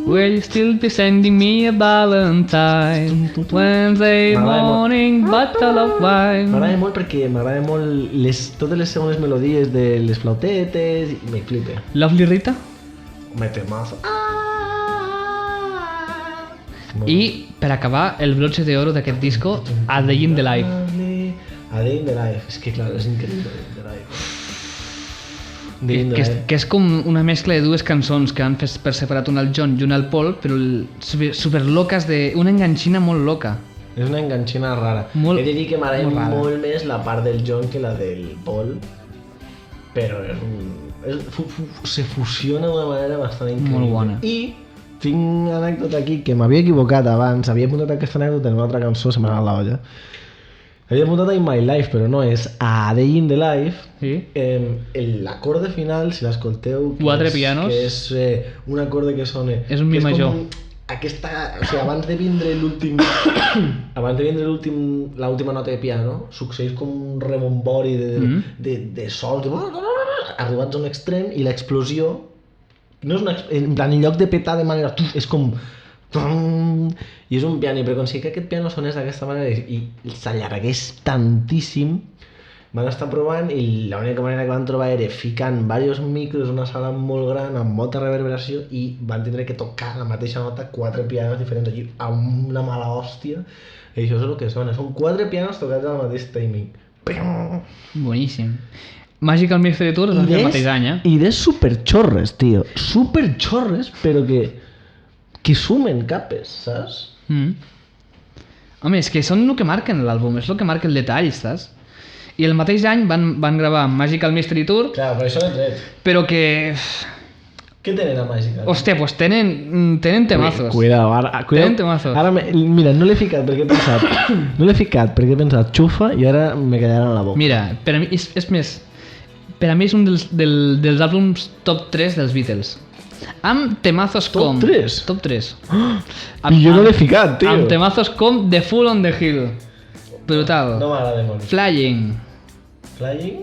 Speaker 2: will you still be sending me a valentine? Wednesday morning, bottle of wine.
Speaker 1: M'agrada molt perquè m'agrada molt totes les segones melodies de les flautetes i me flipa.
Speaker 2: Lovely Rita.
Speaker 1: Me temazo.
Speaker 2: I, per acabar, el broche de oro d'aquest disco, A Day in the Life.
Speaker 1: A Day in the Life. És que, clar, és increïble. Day in the Life.
Speaker 2: Que és com una mescla de dues cançons que han fet per separat una al John i una al Paul, però super locas, una enganxina molt loca.
Speaker 1: És una enganxina rara.
Speaker 2: Molt-
Speaker 1: He de dir que m'agrada
Speaker 2: molt rara.
Speaker 1: molt més la part del John que la del Paul, però se fusiona d'una manera bastant increïble.
Speaker 2: Molt bona.
Speaker 1: I tinc una anècdota aquí que m'havia equivocat abans, havia apuntat aquesta anècdota en una altra cançó, se m'ha anat la olla. Havia apuntat a In My Life, però no, és A Day in the Life.
Speaker 2: Sí?
Speaker 1: L'acorde final, si l'escolteu,
Speaker 2: Quatre pianos.
Speaker 1: que és un acorde que sona...
Speaker 2: És un mi
Speaker 1: que
Speaker 2: major.
Speaker 1: com aquesta, o sigui, abans de vindre l'últim l'última nota de piano, succeeix com un rebombori de sols, arribats a un extrem, i l'explosió no és en plan, en lloc de petar de manera és com i és un piano, i per aconseguir que aquest piano sonés d'aquesta manera i s'allargués tantíssim, van estar provant i l'única manera que van trobar era ficant diversos micros en una sala molt gran amb molta reverberació i van tindre que tocar la mateixa nota 4 pianos diferents allí amb una mala hòstia, i això és el que sona, són 4 pianos tocats al mateix timing.
Speaker 2: Boníssim. Magical Mystery Tour es va fer el mateix any,
Speaker 1: Idees superxorres, tio, superxorres, però que sumen capes, saps?
Speaker 2: Home, és que són el que marquen l'àlbum, és el que marca el detall, saps? I el mateix any van gravar Magical Mystery Tour,
Speaker 1: Clar, per això l'he tret.
Speaker 2: però que...
Speaker 1: Què tenen a Magical?
Speaker 2: Hòstia, pues tenen temazos.
Speaker 1: Cuidado, ara,
Speaker 2: Tenen temazos.
Speaker 1: Ara, mira, no l'he ficat perquè he pensat, xufa, i ara me quedaran a la boca.
Speaker 2: Mira, per a mi és més... Per a mi és un dels àlbums top 3 dels Beatles. Amb temazos
Speaker 1: Top
Speaker 2: com...
Speaker 1: 3?
Speaker 2: Top 3.
Speaker 1: I jo no l'he ficat, tio.
Speaker 2: Amb temazos com The Fool on the Hill. Brutal.
Speaker 1: No m'agrada molt.
Speaker 2: Flying.
Speaker 1: Flying?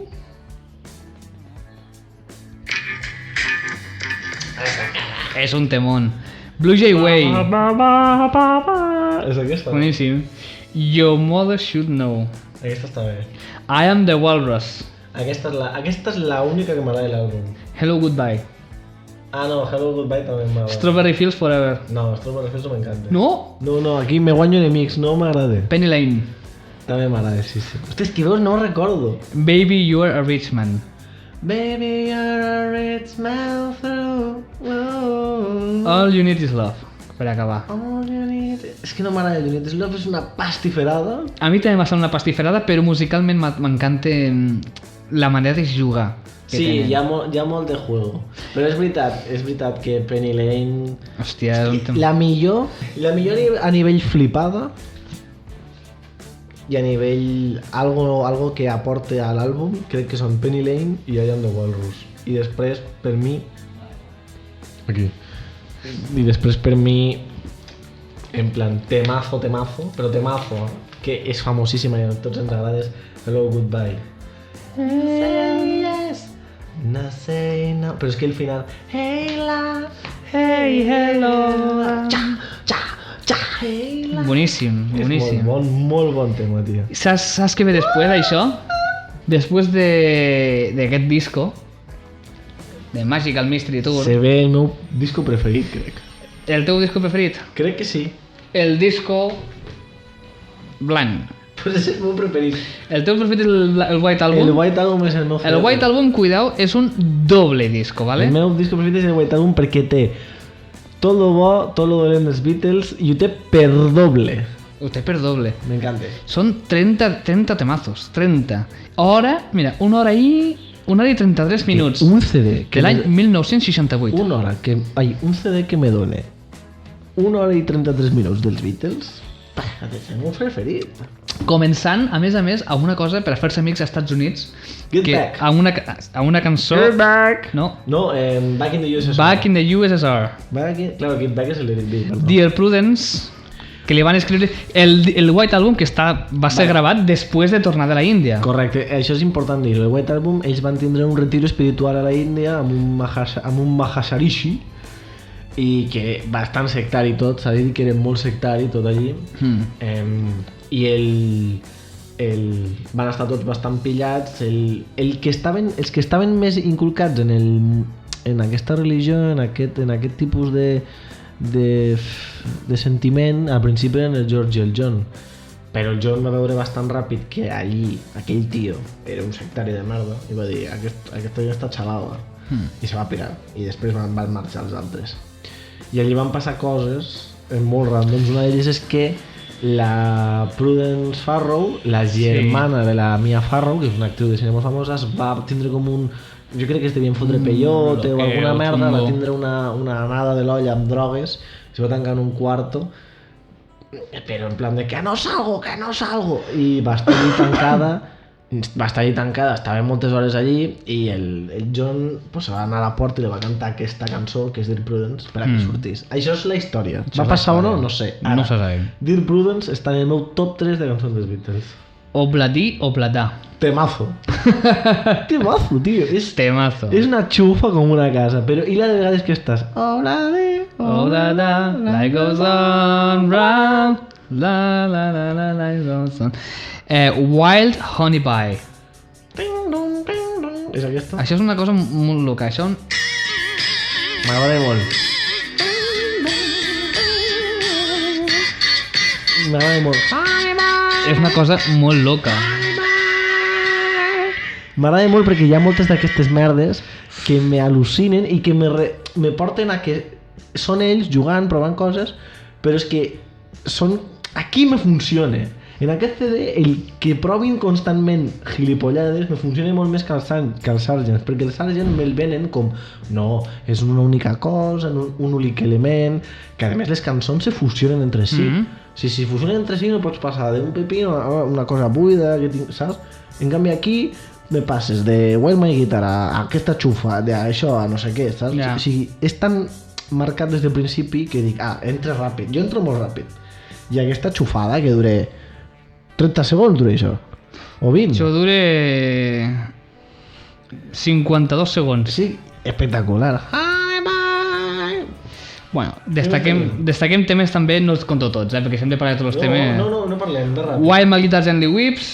Speaker 2: És un temón. Blue Jay Way.
Speaker 1: És aquesta?
Speaker 2: Boníssim. Your Mother Should Know.
Speaker 1: Aquesta està bé.
Speaker 2: I Am the Walrus.
Speaker 1: Aquesta és l'única que m'agrada de l'àlbum.
Speaker 2: Hello Goodbye.
Speaker 1: Ah, no, Hello Goodbye també m'agrada.
Speaker 2: Strawberry Fields Forever.
Speaker 1: No, Strawberry Fields no m'encanta.
Speaker 2: No?
Speaker 1: No, aquí me guanyo enemics, no m'agrada.
Speaker 2: Penny Lane.
Speaker 1: També m'agrada, sí. Hòstia, és que veus, no ho recordo.
Speaker 2: Baby, You Are a Rich Man.
Speaker 1: Baby, you're a rich man through.
Speaker 2: All You Need Is Love. Per acabar.
Speaker 1: All you need... És que no m'agrada el You Need Is Love, és una pastiferada.
Speaker 2: A mi també m'ha semblat una pastiferada, però musicalment m'encanta la manera de jugar. que
Speaker 1: Sí,
Speaker 2: tenen.
Speaker 1: hi ha molt de juego. Però és veritat que Penny Lane...
Speaker 2: Hòstia, és un tema.
Speaker 1: La millor a nivell flipada i a nivell algo que aporte a l'àlbum, crec que són Penny Lane i I Am the Walrus. I després, per mi... Aquí. I després, per mi, en plan, temazo, però temazo, que és famosíssima i a tots ens agrada, és Hello Goodbye. Say yes, no say no. Però és que el final... Hey la,
Speaker 2: Hey, hello.
Speaker 1: hey la.
Speaker 2: Boníssim, boníssim.
Speaker 1: És molt bon tema, tio.
Speaker 2: Saps què ve després d'això? Després d'aquest disco, de Magical Mystery Tour.
Speaker 1: Se ve el meu disco preferit, crec.
Speaker 2: El teu disco preferit?
Speaker 1: Crec que sí.
Speaker 2: El disco blanc.
Speaker 1: Pues és el meu preferit.
Speaker 2: El teu preferit el White Album?
Speaker 1: El White Album és el meu
Speaker 2: El White Album, cuidao, és un doble disco, ¿vale?
Speaker 1: El meu disco preferit és el White Album perquè té tot lo bo, tot lo dolent dels Beatles i ho té per doble.
Speaker 2: Ho té per doble.
Speaker 1: M'encanta.
Speaker 2: Són 30 temazos, 30. Hora, mira, 1 hora i 33 minuts.
Speaker 1: Un CD
Speaker 2: De l'any 1968.
Speaker 1: Una hora que... Ai, un CD que me done 1 hora i 33 minuts dels Beatles. És el meu preferit.
Speaker 2: Començant, a més, amb una cosa per a fer-se amics als Estats Units.
Speaker 1: Get
Speaker 2: que
Speaker 1: Back.
Speaker 2: A una cançó...
Speaker 1: Get Back.
Speaker 2: No.
Speaker 1: No, Back in the USSR.
Speaker 2: Back in the USSR.
Speaker 1: Claro, Get Back és el Lyric B, perdó.
Speaker 2: Dear Prudence, que li van escriure el White Album, que va ser gravat després de tornar de la Índia.
Speaker 1: Correcte, això és important dir. El White Album, ells van tindre un retiro espiritual a la Índia amb un Mahasharishi i que bastant sectari tot, s'ha dit que era molt sectari tot allí. I van estar tots bastant pillats. Els que estaven més inculcats en aquesta religió, en aquest tipus de sentiment, al principi eren el George i el John, però el John va veure bastant ràpid que allí aquell tio era un sectari de merda i va dir, aquesta ja està xalada, i se va pirar, i després van marxar els altres, i allí van passar coses molt randoms. Una d'elles és que la Prudence Farrow, la germana de la Mia Farrow, que és una actriu de cine molt famosa, es va tindre com un... Jo crec que es devien fotre peyote o alguna merda, va tindre una anada de l'olla amb drogues, se va tancar en un quarto, però en plan de que no salgo, i va estar allí tancada, estava moltes hores allí, i el John pues, va anar a la porta i li va cantar aquesta cançó, que és Dear Prudence, per a que sortís. Això és la història. Va passar o no? No sé.
Speaker 2: No se sabe.
Speaker 1: Dear Prudence està en el meu top 3 de cançons dels Beatles.
Speaker 2: Obladí o Bladà.
Speaker 1: Temazo. Temazo, tío.
Speaker 2: Temazo.
Speaker 1: És una xufa com una casa, però i la de vegades que estàs... Obladí,
Speaker 2: Obladà, life goes on round, la la la la, life goes on. Wild Honey Pie.
Speaker 1: És aquesta?
Speaker 2: Això és una cosa molt loca, això...
Speaker 1: M'agrada molt. M'agrada molt.
Speaker 2: És una cosa molt loca.
Speaker 1: M'agrada molt perquè hi ha moltes d'aquestes merdes que me al·lucinen i que me porten a que són ells jugant, provant coses, però és que són... Aquí me funciona. En aquest CD, el que provin constantment gilipollades me funciona molt més que el Sgt, perquè el Sgt me'l venen com no, és una única cosa, un únic element, que a més les cançons se fusionen entre si. Si se fusionen entre si no pots passar d'un pepino a una cosa buida, saps? En canvi aquí me passes de Wild My Guitar a aquesta xufa, d'això a no sé què, saps?
Speaker 2: Yeah.
Speaker 1: O sigui, és tan marcat des del principi que dic, entra ràpid, jo entro molt ràpid. I aquesta xufada que dure 30 segons dura això, o 20.
Speaker 2: Això dure 52 segons.
Speaker 1: Sí, espectacular.
Speaker 2: Bueno, destaquem temes també, no els conto tots, perquè si hem de parlar de tots els temes...
Speaker 1: No parlem de ràpid.
Speaker 2: Wild My Guitars and the Whips...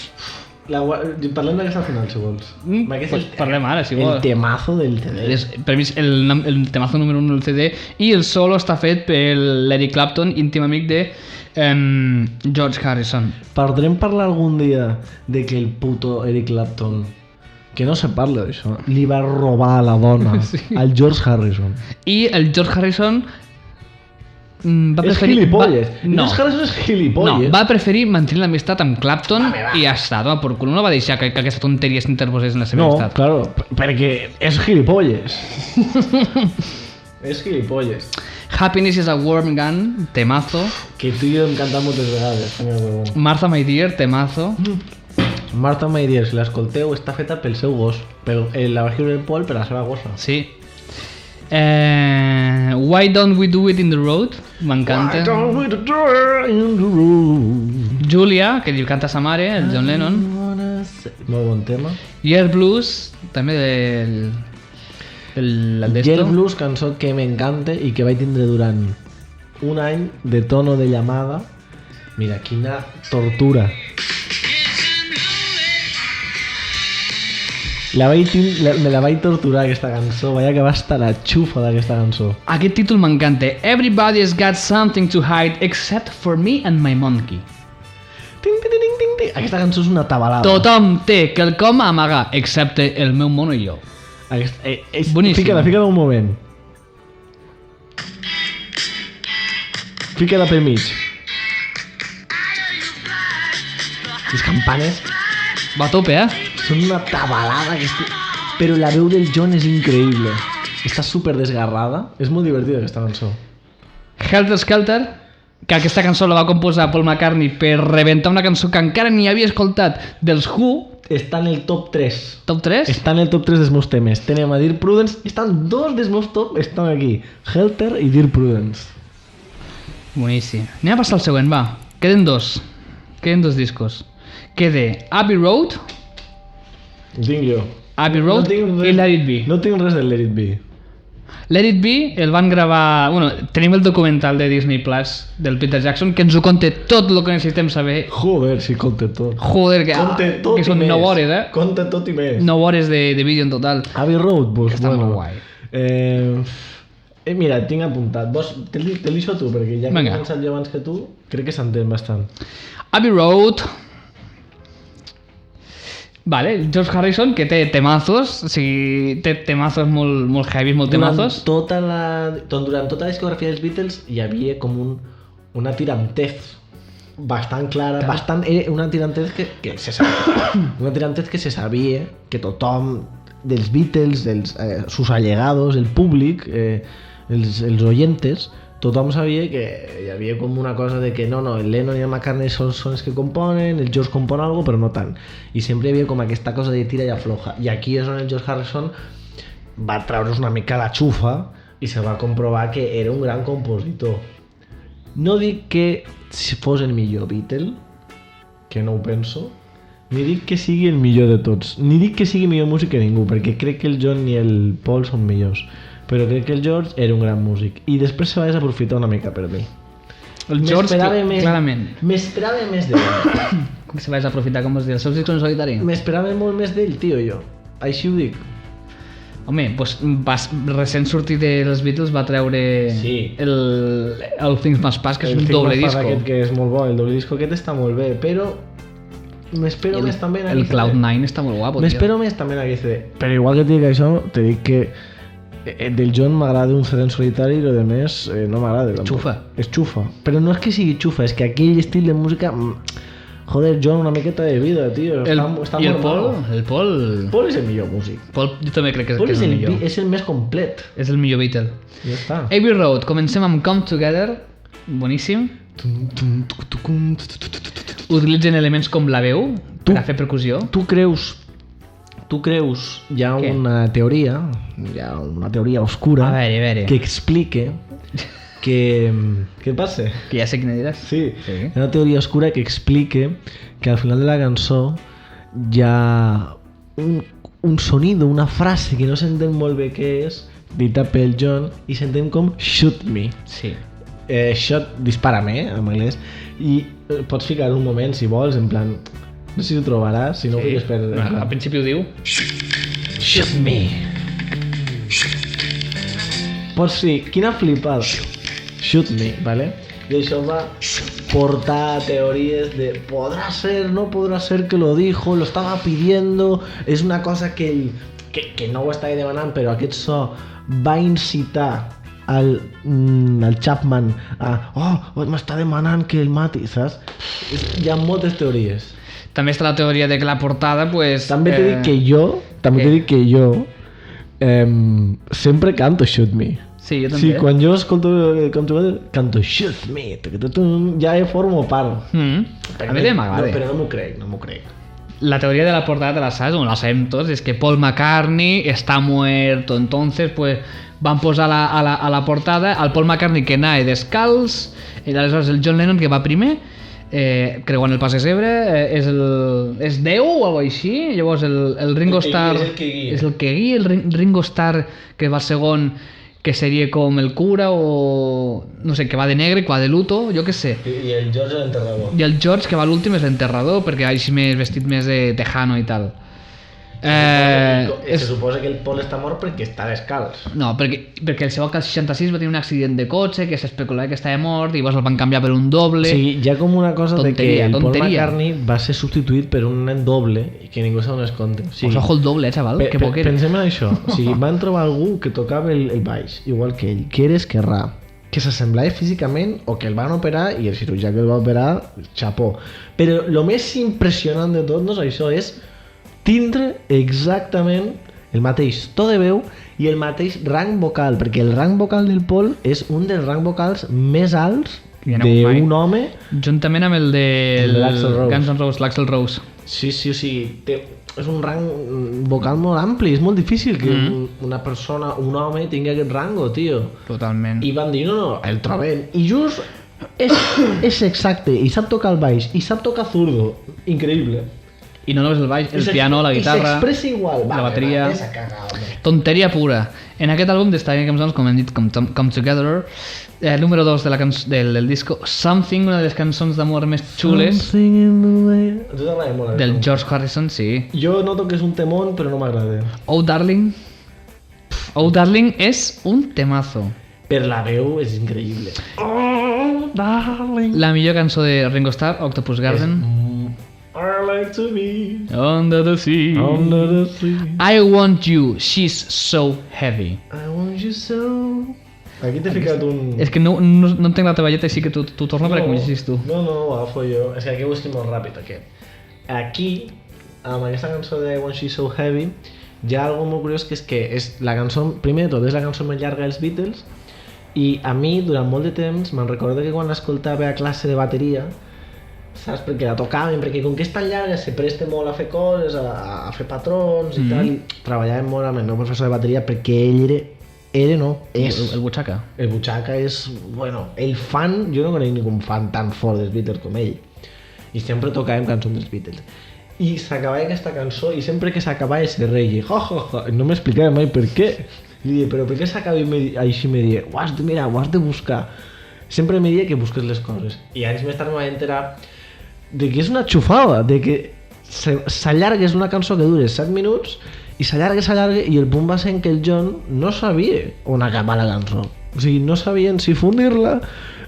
Speaker 1: Parlem d'aquesta al final, si vols.
Speaker 2: Pues parlem ara, si vols.
Speaker 1: El temazo del CD.
Speaker 2: Per mi és el temazo número 1 del CD, i el solo està fet per l'Eric Clapton, íntim amic de George Harrison.
Speaker 1: Podrem parlar algun dia de que el puto Eric Clapton, que no se parla d'això, li va robar a la dona al George Harrison.
Speaker 2: I el George Harrison va
Speaker 1: és
Speaker 2: preferir...
Speaker 1: gilipolles.
Speaker 2: No.
Speaker 1: George Harrison és gilipolles.
Speaker 2: No, va preferir mantenir l'amistat amb Clapton i ja està, toma por culo. No va deixar que aquesta tonteria s'interposés en la seva amistat.
Speaker 1: No, claro, perquè és gilipolles. És gilipolles.
Speaker 2: Happiness is a Worm Gun, temazo.
Speaker 1: Que tu i jo hem cantat moltes vegades.
Speaker 2: Martha My Dear, temazo.
Speaker 1: Martha My Dear, si l'escolteu, està feta pel seu gos. La va escriure el Paul per la seva gossa.
Speaker 2: Sí. Why Don't We Do It in the Road? M'encanta.
Speaker 1: Why don't we do it in the road?
Speaker 2: Julia, que li canta sa mare, el John Lennon.
Speaker 1: Molt bon tema.
Speaker 2: Year Blues, també del
Speaker 1: Year Blues, cançó que m'encanta i que vaig tindre durant un any de tono de llamada. Mira, quina tortura. Me la vaig torturar aquesta cançó, vaig acabar hasta la xufa d'aquesta cançó.
Speaker 2: Aquest títol m'encanta. Everybody's got something to hide except for me and my monkey.
Speaker 1: Ting, ting, ting, ting, ting. Aquesta cançó és una tabalada.
Speaker 2: Tothom té quelcom a amagar, excepte el meu mono i jo. Boníssim.
Speaker 1: Fica-la un moment. Fica-la pel mig. Les campanes
Speaker 2: Va a tope,
Speaker 1: són una tabalada. Però la veu del John és increïble. Està super desgarrada. És molt divertida aquesta cançó.
Speaker 2: Helter Skelter, que aquesta cançó la va composar Paul McCartney per rebentar una cançó que encara ni havia escoltat dels Who.
Speaker 1: Està en el top 3.
Speaker 2: Top 3?
Speaker 1: Està en el top 3 dels meus temes. Tenem a Dear Prudence. Estan dos dels meus top. Estan aquí. Helter i Dear Prudence.
Speaker 2: Boníssim. Anem a passar al següent, va. Queden dos discos. Queda Abbey Road.
Speaker 1: Ho tinc jo.
Speaker 2: Abbey Road i Let It Be.
Speaker 1: No tinc res del Let It Be.
Speaker 2: Let It Be el van gravar... Bueno, tenim el documental de Disney Plus del Peter Jackson que ens ho conta tot el que necessitem saber.
Speaker 1: Joder, si conta tot.
Speaker 2: Joder, que són 9 hores,
Speaker 1: Conta tot i més.
Speaker 2: 9 hores de vídeo en total.
Speaker 1: Abbey Road, pues
Speaker 2: Està
Speaker 1: bueno.
Speaker 2: molt guai.
Speaker 1: Mira, tinc apuntat. Te'l deixo tu, perquè ja que he començat jo abans que tu, crec que s'entén bastant.
Speaker 2: Abbey Road... Vale, George Harrison, que té temazos, o sigui, té temazos molt heavy, molt temazos.
Speaker 1: Durant tota la discografia dels Beatles hi havia com una tirantez bastant clara, una tirantez que se sabia. Una tirantez que se sabia que tothom dels Beatles, sus allegados, el públic, els oyentes, tothom sabia que hi havia com una cosa de que no, el Lennon i el McCartney són els que componen, el George compon algo, però no tant. I sempre hi havia com aquesta cosa de tira i afloja. I aquí és on el George Harrison va treure's una mica la xufa i se va comprovar que era un gran compositor. No dic que fos el millor Beatle, que no ho penso, ni dic que sigui el millor de tots, ni dic que sigui millor músic que ningú, perquè crec que el John i el Paul són millors. Però crec que el George era un gran músic i després se va desaprofitar una mica per mi.
Speaker 2: El George, clarament.
Speaker 1: M'esperava més d'ell.
Speaker 2: Com se va desaprofitar, com es diu, els seus discos en solitari?
Speaker 1: M'esperava molt més d'ell, tio, jo. Així ho dic.
Speaker 2: Home, doncs recent sortit dels Beatles va treure el Things Must Pass, que és un doble disco.
Speaker 1: Aquest que és molt bo, el doble disco aquest està molt bé, però m'espero més també en
Speaker 2: el Cloud9 està molt guapo.
Speaker 1: M'espero més també en aquest CD. Però igual que et dic això, te dic que del John m'agrada un CD en solitari i lo de més no m'agrada.
Speaker 2: Xufa.
Speaker 1: És xufa. Però no és que sigui xufa, és que aquell estil de música... Joder, John, una miqueta de vida, tio. Està
Speaker 2: I el Paul?
Speaker 1: El Paul és el millor músic.
Speaker 2: Paul, jo també crec que és el millor.
Speaker 1: És el més complet.
Speaker 2: És el millor Beatle.
Speaker 1: Ja està.
Speaker 2: Abbey Road, comencem amb Come Together. Boníssim. Utilitzen elements com la veu per a fer percussió. Tu creus, hi ha una teoria oscura
Speaker 1: a veure. Que explique que... Què et passa?
Speaker 2: Que ja sé quina diràs.
Speaker 1: Sí. Hi ha una teoria oscura que explique que al final de la cançó hi ha un sonido, una frase que no s'entén molt bé què és, dita pel John, i s'entén com shoot me.
Speaker 2: Sí.
Speaker 1: Shot, dispara-me, en anglès. I pots ficar un moment, si vols, en plan... No sé si ho trobaràs, si no ho fiques per...
Speaker 2: Al principi ho diu.
Speaker 1: Shoot me. Pots dir, quina flipada. Shoot me, ¿vale? I això va portar teories de podrá ser, no podrá ser que lo dijo, lo estaba pidiendo, és una cosa que no ho estava demanant, però aquest so va incitar al Chapman a m'està demanant que el mati, saps? Hi ha moltes teories.
Speaker 2: També està la teoria de que la portada, pues...
Speaker 1: També t'he dit que jo sempre canto Shoot Me.
Speaker 2: Sí, jo també.
Speaker 1: Sí, quan jo escolto canto Shoot Me, ja formo part.
Speaker 2: A mi també m'agrada.
Speaker 1: Però no m'ho crec.
Speaker 2: La teoria de la portada te la sabes, la sabem tots, és que Paul McCartney està muerto, entonces pues van posar a la portada al Paul McCartney que anava descalç, i aleshores el John Lennon que va primer, creuant el pas de zebra, és Déu o alguna cosa així, llavors el Ringo Starr és el que guia, el Ringo Starr que va segon, que seria com el cura o no sé, que va de negre, que va de luto, jo què sé.
Speaker 1: I el George l'enterrador.
Speaker 2: I el George, que va l'últim, és l'enterrador, perquè així més vestit més de tejano i tal.
Speaker 1: Se suposa que el Paul està mort perquè està descalç.
Speaker 2: No, perquè el seu que al 66 va tenir un accident de cotxe que s'especulava que estava mort i llavors el van canviar per un doble.
Speaker 1: O sigui, hi ha com una cosa de que el Paul
Speaker 2: tonteria.
Speaker 1: McCartney va ser substituït per un nen doble i que ningú se n'és compte. O sigui,
Speaker 2: Pues ojo el doble, xaval, que poc era.
Speaker 1: Pensem en això. O sigui, van trobar algú que tocava el baix, igual que ell, que era esquerrà, que s'assemblava físicament o que el van operar i el cirurgià que el va operar, xapó. Però el més impressionant de tot no és això, és tindre exactament el mateix to de veu i el mateix rang vocal, perquè el rang vocal del Paul és un dels rangs vocals més alts d'un home
Speaker 2: juntament amb el de
Speaker 1: l'Axl Rose.
Speaker 2: Guns N' Roses, l'Axl Rose.
Speaker 1: Sí, o sigui, és un rang vocal molt ampli, és molt difícil que una persona, un home tingui aquest rango, tio.
Speaker 2: Totalment.
Speaker 1: I van dir, no, el trobem. I just és exacte, i sap tocar el baix, i sap tocar zurdo. Increïble.
Speaker 2: I no només el baix, el piano, la guitarra,
Speaker 1: i s'expressa igual.
Speaker 2: la bateria.
Speaker 1: Va, cagar,
Speaker 2: tonteria pura. En aquest àlbum destaquen cançons, com hem dit, Come Together, número 2 del disco, Something, una de les cançons d'amor més xules, del George Harrison, sí.
Speaker 1: Jo noto que és un temón, però no m'agrada.
Speaker 2: Oh Darling. Oh Darling és un temazo.
Speaker 1: Per la veu és increïble. Oh Darling.
Speaker 2: La millor cançó de Ringo Starr, Octopus Garden.
Speaker 1: I like to be
Speaker 2: Under the sea.
Speaker 1: under the sea.
Speaker 2: I want you, she's so heavy.
Speaker 1: I want you so... Aquí t'he ficat un...
Speaker 2: És que no entenc la teva lletra, així que tu torna perquè m'ho llegis tu.
Speaker 1: No, ho agafo jo. És que aquí ho escric molt ràpid, aquest. Aquí, amb aquesta cançó de I Want You So Heavy, hi ha algo molt curiós que és la cançó, primer de tot, és la cançó més llarga dels Beatles, i a mi, durant molt de temps, me'n recordo que quan l'escoltava a classe de bateria, saps? Perquè la tocàvem, perquè com que és tan llarga se presta molt a fer coses, a fer patrons i tal, i treballàvem molt amb el meu professor de bateria perquè ell és
Speaker 2: El butxaca.
Speaker 1: el butxaca és, bueno, el fan, jo no conec ningú fan tan fort dels Beatles com ell, i sempre tocàvem cançons dels Beatles, i s'acabava aquesta cançó i sempre que s'acabava se reia, no m'explicava mai per què, i diia, però per què s'acaba així? Me diia, ho has de buscar, sempre me deia que busques les coses, i anys més tard m'vaig enterar de que és una xufada, de que s'allarga, és una cançó que dura 7 minuts i s'allarga i el punt va ser en que el John no sabia on acabar la cançó, o sigui, no sabien si fundir-la,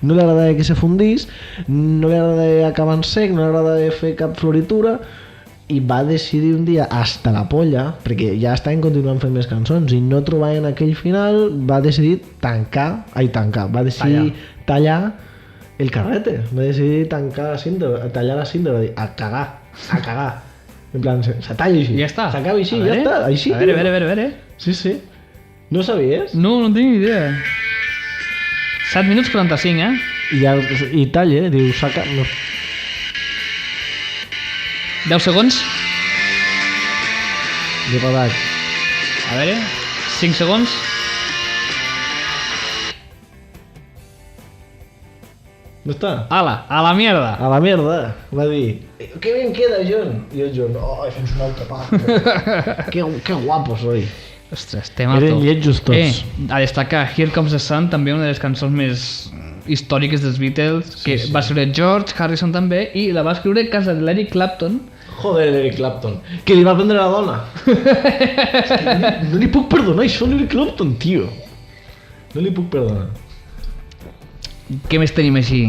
Speaker 1: no li agradava que se fundís, no li agradava acabar en sec, no li agradava fer cap floritura, i va decidir un dia hasta la polla, perquè ja estaven continuant fent més cançons i no trobaven aquell final, va decidir va decidir tallar el carrete, va decidir tallar la cinta, va dir, a cagar. En plan, se talla així.
Speaker 2: Ja està.
Speaker 1: S'acaba així, ja està. Així,
Speaker 2: a veure.
Speaker 1: Sí. No sabies?
Speaker 2: No tinc ni idea. 7 minuts 45,
Speaker 1: I talla, diu, saca... No.
Speaker 2: 10 segons.
Speaker 1: De rodat.
Speaker 2: A veure, 5 segons.
Speaker 1: No està?
Speaker 2: Ala, a la mierda.
Speaker 1: A la merda, va dir. Que bien queda, John. I el John, fins una altra part. que guapo soy.
Speaker 2: Ostres, temazo.
Speaker 1: Eren lletjos tots.
Speaker 2: A destacar, Here Comes the Sun, també una de les cançons més històriques dels Beatles, que va escriure George Harrison també, i la va escriure a casa de l'Eric Clapton.
Speaker 1: Joder, l'Eric Clapton. Que li va prendre la dona. No li puc perdonar això a l'Eric Clapton, tio. No li puc perdonar.
Speaker 2: Què més tenim així?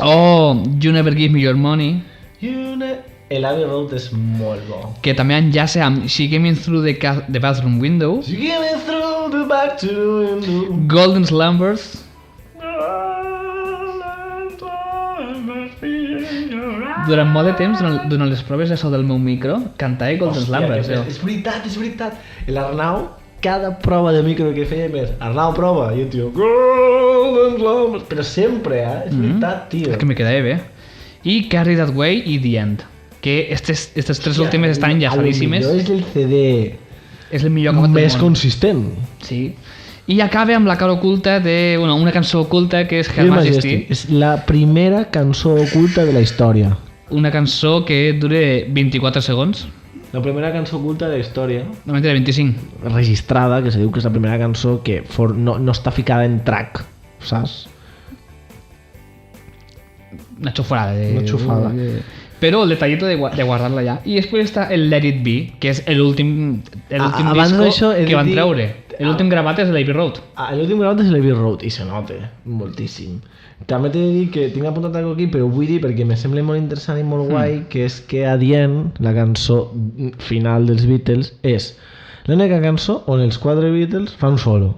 Speaker 2: Oh, You Never Give Me Your Money.
Speaker 1: El Abbey Road és molt bo.
Speaker 2: Que també enllaça amb She Came In Through the Bathroom Window.
Speaker 1: She came in through the back to the window.
Speaker 2: Golden Slumbers. Durant molt de temps, durant les proves de so del meu micro, cantava Golden Slumbers.
Speaker 1: És veritat. L'Arnau, cada prova de micro que feia més, Arnau, prova, i el tio, Golden Slumbers, però sempre, és veritat, tio.
Speaker 2: És que me quedava bé. I Carry That Way i The End, que aquestes tres últimes estan enllaçadíssimes.
Speaker 1: El millor és el CD
Speaker 2: és el millor que ha fet
Speaker 1: més
Speaker 2: el món.
Speaker 1: consistent.
Speaker 2: Sí. I acaba amb la cara oculta de una cançó oculta que és Her Majesty.
Speaker 1: És la primera cançó oculta de la història.
Speaker 2: Una cançó que dura 24 segons.
Speaker 1: La primera cançó oculta de la història.
Speaker 2: No, mentira, 25.
Speaker 1: Registrada, que se diu que és la primera cançó que no està ficada en track, saps?
Speaker 2: Una xufrada.
Speaker 1: Una xufrada.
Speaker 2: Però el detallito de guardar-la allà. I després està el Let It Be, que és l'últim
Speaker 1: abans
Speaker 2: disco
Speaker 1: d'això, he de
Speaker 2: que van
Speaker 1: dir-
Speaker 2: treure. L'últim gravat és l'Abbey Road.
Speaker 1: L'últim gravat és l'Abbey Road i se nota moltíssim. També t'he de dir que tinc apuntat algo aquí, però ho vull dir perquè me sembla molt interessant i molt guai, que és que a The End, la cançó final dels Beatles, és l'única cançó on els 4 Beatles fan solo.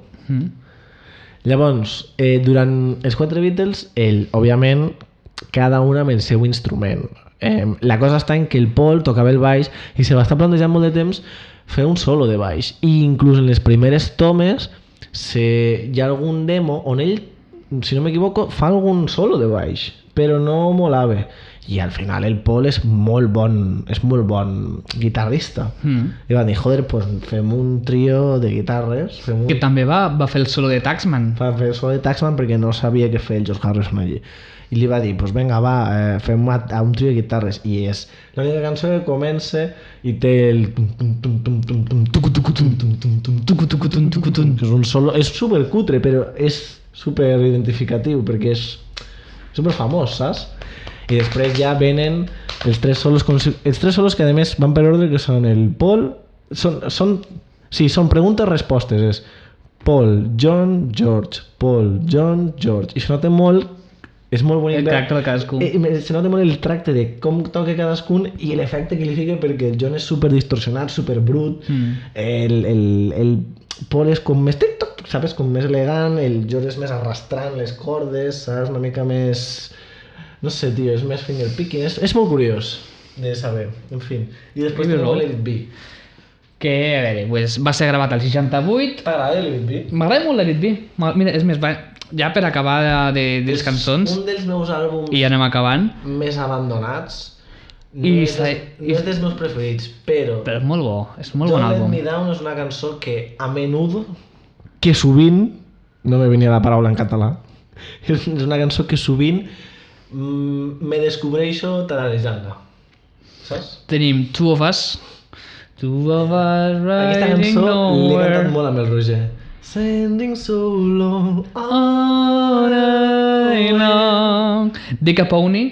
Speaker 1: Llavors, durant els 4 Beatles, òbviament, cada un amb el seu instrument. La cosa està en que el Paul tocava el baix i se va estar plantejant molt de temps fer un solo de baix. I inclús en les primeres tomes hi ha algun demo on ell, si no m'equivoco, fa algun solo de baix, però no molava. I al final el Paul és molt bon guitarrista. I van dir, joder, pues fem un trio de guitarres.
Speaker 2: Que també va fer el solo de Taxman.
Speaker 1: Va fer el solo de Taxman perquè no sabia què fer el George Harrison allí. I li va dir, pues venga, va, fem un trio de guitarres. I és l'única cançó que comença i té el... que és un solo... És supercutre, però és superidentificatiu perquè és superfamós, saps? I després ja venen els 3 solos que a més van per ordre, que són el Paul... Són preguntes-respostes, és Paul, John, George, Paul, John, George. I se nota molt, és molt bonic.
Speaker 2: El tracte de cadascun.
Speaker 1: Se nota molt el tracte de com toca cadascun i l'efecte que li fica, perquè el John és super distorsionat, super brut. El Paul és com més saps? Com més elegant, el George és més arrastrant les cordes, saps? Una mica més... No sé, tio, és més finger picking. És molt curiós de saber, en fi. I després tenim Let It Be.
Speaker 2: Que, a veure, pues, va ser gravat al 68.
Speaker 1: T'agrada Let It Be?
Speaker 2: M'agrada molt Let It Be. Mira, és més, ja per acabar de les cançons,
Speaker 1: un dels meus àlbums
Speaker 2: i ja anem acabant,
Speaker 1: més abandonats. No
Speaker 2: I
Speaker 1: és dels meus preferits, però
Speaker 2: és molt bo, és molt bon
Speaker 1: Don't Let
Speaker 2: àlbum.
Speaker 1: Me Down és una cançó que a menudo, que sovint, no me venia la paraula en català, és una cançó que sovint me descobreixo tararejant-la, saps?
Speaker 2: Tenim Two of Us
Speaker 1: Aquesta
Speaker 2: riding
Speaker 1: cançó l'he cantat
Speaker 2: nowhere
Speaker 1: molt amb el Roger. Sending so long
Speaker 2: all night long. Dick a Pony.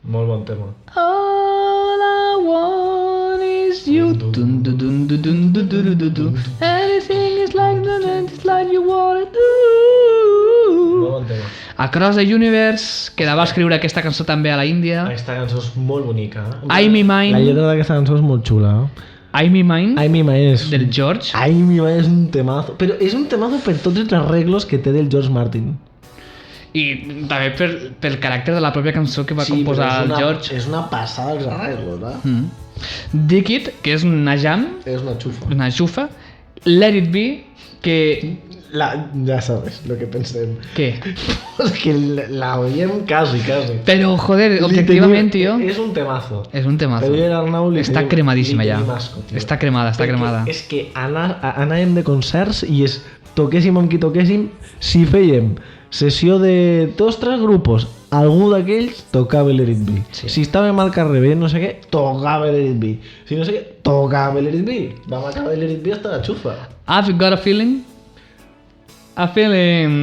Speaker 1: Molt bon tema.
Speaker 2: All I want is you. Dun, dun, dun, dun, dun, dun, dun, dun, dun. Everything is like you want it.
Speaker 1: Molt bon tema.
Speaker 2: Across the Universe, que la va escriure aquesta cançó també a la Índia.
Speaker 1: Aquesta cançó és molt bonica.
Speaker 2: I Me Mine.
Speaker 1: La lletra d'aquesta cançó és molt xula.
Speaker 2: I Me Mine,
Speaker 1: I Me Mine és...
Speaker 2: del George.
Speaker 1: I Me Mine és un temazo. Però és un temazo per tots els arreglos que té del George Martin.
Speaker 2: I també pel caràcter de la pròpia cançó que va composar el George.
Speaker 1: És una passada els arreglos, eh?
Speaker 2: Dick It, que és una jam,
Speaker 1: És una xufa.
Speaker 2: una xufa. Let It Be, que...
Speaker 1: Ja sabes lo que pensem.
Speaker 2: Què?
Speaker 1: És que la oiem quasi.
Speaker 2: Però, joder, objectivament, tio...
Speaker 1: És un temazo.
Speaker 2: És un temazo.
Speaker 1: Però jo a l'Arnau li
Speaker 2: Està
Speaker 1: tenim-
Speaker 2: cremadíssima
Speaker 1: li
Speaker 2: ja.
Speaker 1: tenim asco, tio.
Speaker 2: Està cremada.
Speaker 1: Perquè és que anàvem de concerts i toquéssim amb qui toquéssim, si fèiem sessió de 2-3 grupos, algú d'aquells tocava Let It Be.
Speaker 2: Sí.
Speaker 1: Si estàvem al carrer veient no sé què, tocava Let It Be. Si no sé què, tocava Let It Be. Vam acabar Let It Be hasta la xufa.
Speaker 2: I've got a feeling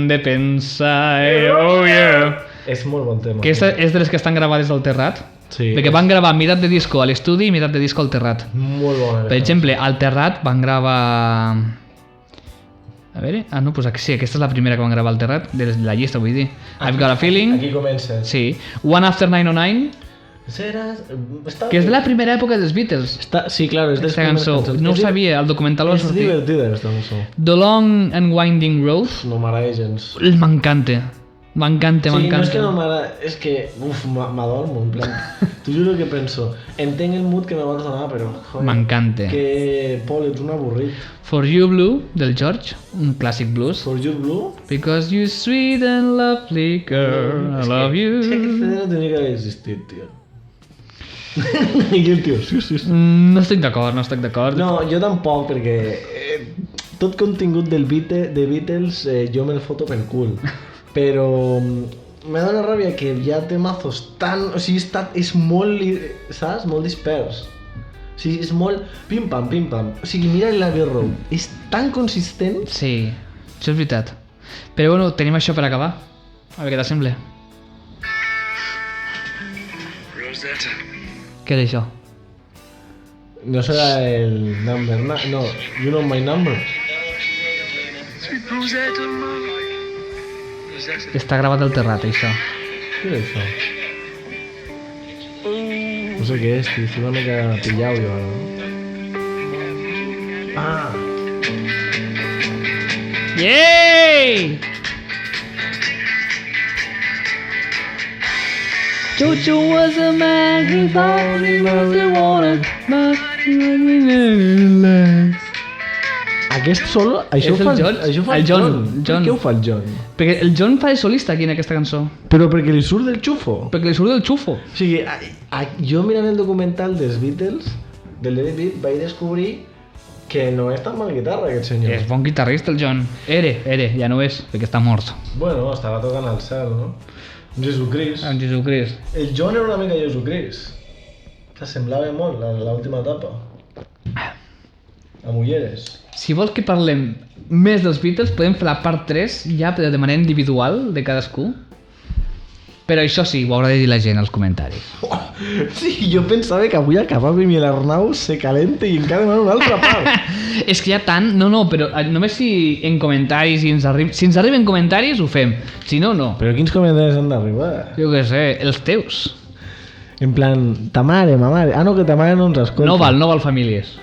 Speaker 2: de pensar, oh yeah.
Speaker 1: És molt bon tema.
Speaker 2: Que és de les que estan gravades al terrat.
Speaker 1: Sí.
Speaker 2: Perquè van gravar meitat de disco a l'estudi i meitat de disco al terrat.
Speaker 1: Molt bona.
Speaker 2: Per exemple, al terrat van gravar... A veure... Ah, no, doncs aquí sí, aquesta és la primera que van gravar al terrat, de la llista, vull dir. I've got a feeling...
Speaker 1: Aquí comença.
Speaker 2: Sí. One After 909, que és de la primera època dels Beatles.
Speaker 1: Sí, claro, és dels
Speaker 2: Aquesta cançó. No ho sabia, el documental va
Speaker 1: És
Speaker 2: sortir.
Speaker 1: divertida, aquesta cançó.
Speaker 2: The Long and Winding Road,
Speaker 1: No m'agrada gens.
Speaker 2: m'encanta. M'encanta.
Speaker 1: Sí, no és que no m'agrada, és que... m'adormo, en plan... T'ho juro que penso, entenc el mood que me vols donar, però... Joder,
Speaker 2: M'encanta.
Speaker 1: que... Paul, ets un avorrit.
Speaker 2: For You Blue, del George, un clàssic blues.
Speaker 1: For You Blue...
Speaker 2: Because you're sweet and lovely girl, I love you.
Speaker 1: És que aquest CD no tenia que haver existit, tio. I el tio, sí.
Speaker 2: No estic d'acord.
Speaker 1: No, jo tampoc, perquè tot contingut de Beatles jo me'l foto pel cul. Però me dona ràbia que hi ha temazos tan... O sigui, és molt, saps? Molt dispers. O sigui, és molt pim-pam. O sigui, mira l'Abbey Road. És tan consistent.
Speaker 2: Sí, això és veritat. Però bueno, tenim això per acabar. A veure què t'assembla.
Speaker 3: Rosetta.
Speaker 2: Què és això?
Speaker 1: No serà el number... No, you know my number.
Speaker 2: Està gravat al terrat, això.
Speaker 1: Què és això? No sé què és, tio. Estic una mica pillau jo ara. Ah!
Speaker 2: Yay! Chuchu was a man who thought he was the wanted, but
Speaker 1: Aquest solo... Això
Speaker 2: És
Speaker 1: ho fa
Speaker 2: el John.
Speaker 1: Això fa
Speaker 2: El John.
Speaker 1: Per què ho fa el John?
Speaker 2: Perquè el John fa de solista aquí en aquesta cançó.
Speaker 1: Però perquè li surt del xufo.
Speaker 2: Perquè li surt del xufo.
Speaker 1: O sigui, jo mirant el documental dels Beatles, del David, vaig descobrir que no és tan mal guitarra aquest senyor.
Speaker 2: És bon guitarrista el John. Era, ja no és, perquè està mort.
Speaker 1: Bueno, estava tocant al cel, no? Jesucrist.
Speaker 2: En Jesucrist.
Speaker 1: El John era una mica Jesucrist. S'assemblava molt a l'última etapa. Amb ulleres.
Speaker 2: Si vols que parlem més dels Beatles, podem fer la part 3 ja de manera individual de cadascú. Però això sí, ho haurà de dir la gent als comentaris.
Speaker 1: Sí, jo pensava que avui acabàvem i l'Arnau se calenta i encara demana una altra part.
Speaker 2: És que hi ha tant... No, però només si en comentaris, si ens arriben comentaris ho fem. Si no, no.
Speaker 1: Però quins comentaris han d'arribar?
Speaker 2: Jo què sé, els teus.
Speaker 1: En plan, ta mare, ma mare... Ah, no, que ta mare no ens escolta.
Speaker 2: No val famílies.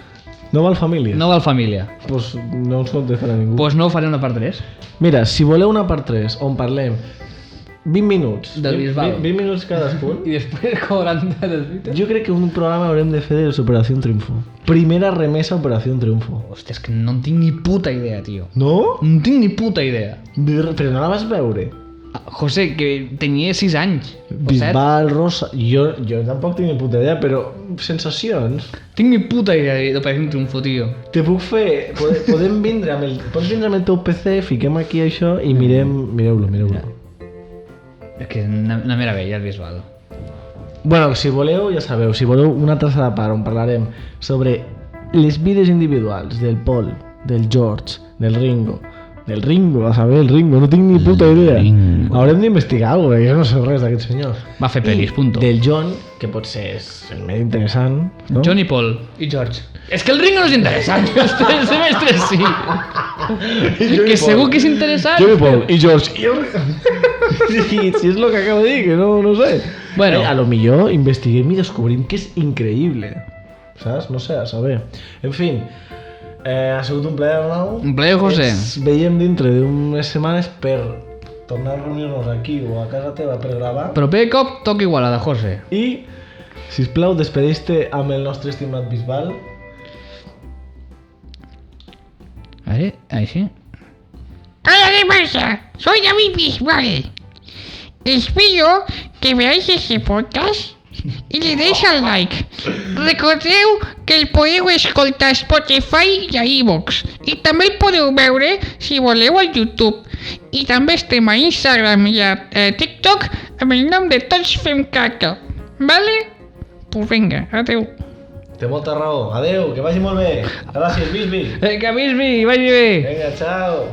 Speaker 1: No val família?
Speaker 2: No val família.
Speaker 1: Pues no ens contestarà ningú.
Speaker 2: Pues no faré una part 3.
Speaker 1: Mira, si voleu una part 3 on parlem 20 minuts,
Speaker 2: Del Bisbal.
Speaker 1: 20 minuts cadascun,
Speaker 2: I després 40 dels Beatles.
Speaker 1: jo crec que un programa haurem de fer de Operació Triunfo. Primera remesa Operació Triunfo.
Speaker 2: Hòstia, és que no en tinc ni puta idea, tio.
Speaker 1: No?
Speaker 2: No en tinc ni puta idea.
Speaker 1: Però no la vas veure?
Speaker 2: José, que tenia 6 anys. O 7.
Speaker 1: Bisbal, Rosa... Jo tampoc tinc ni puta idea, però sensacions...
Speaker 2: Tinc ni puta idea d'Operació Triunfo, tio.
Speaker 1: Te puc fer... Podem vindre amb el... Pots vindre amb el teu PC, fiquem aquí això i mireu-lo.
Speaker 2: És que és una meravella el Bisbal.
Speaker 1: Bueno, si voleu, ja sabeu, si voleu una tercera part on parlarem sobre les vides individuals del Paul, del George, del Ringo, a saber, el Ringo, no tinc ni puta idea.
Speaker 2: Ringo.
Speaker 1: Haurem d'investigar alguna cosa, jo no sé res d'aquest senyor.
Speaker 2: Va fer pel·lis, punto.
Speaker 1: Del John, que potser és el més interessant, no?
Speaker 2: John i Paul i George. És que el Ringo no és interessant, els tres sí. Que segur que és interessant.
Speaker 1: John i Paul i George. Sí, si és el que acabo de dir, que no sé.
Speaker 2: Bueno.
Speaker 1: A lo millor investiguem i descobrim que és increïble. Saps? No sé, a saber. En fin, ha sigut un plaer, Arnau.
Speaker 2: Un plaer, José.
Speaker 1: Ens veiem dintre d'unes setmanes per tornar a reunir-nos aquí o a casa teva per gravar.
Speaker 2: Proper cop toca Igualada, José.
Speaker 1: I, sisplau, despedeix-te amb el nostre estimat Bisbal.
Speaker 2: Vale, així.
Speaker 3: Hola, ¿qué pasa? Soy David Bisbal. Espero que veáis este podcast y le deis al like. Recordeu que el podeu escoltar a Spotify i a iVoox. I també el podeu veure, si voleu, al YouTube. I també estem a Instagram i a TikTok amb el nom de Tots Fem Caca. Vale? Pues vinga, adeu.
Speaker 1: Té molta raó. Adeu, que vagi molt bé. Gràcies, Bisbi.
Speaker 2: Que Bisbi, vagi bé.
Speaker 1: Vinga, ciao.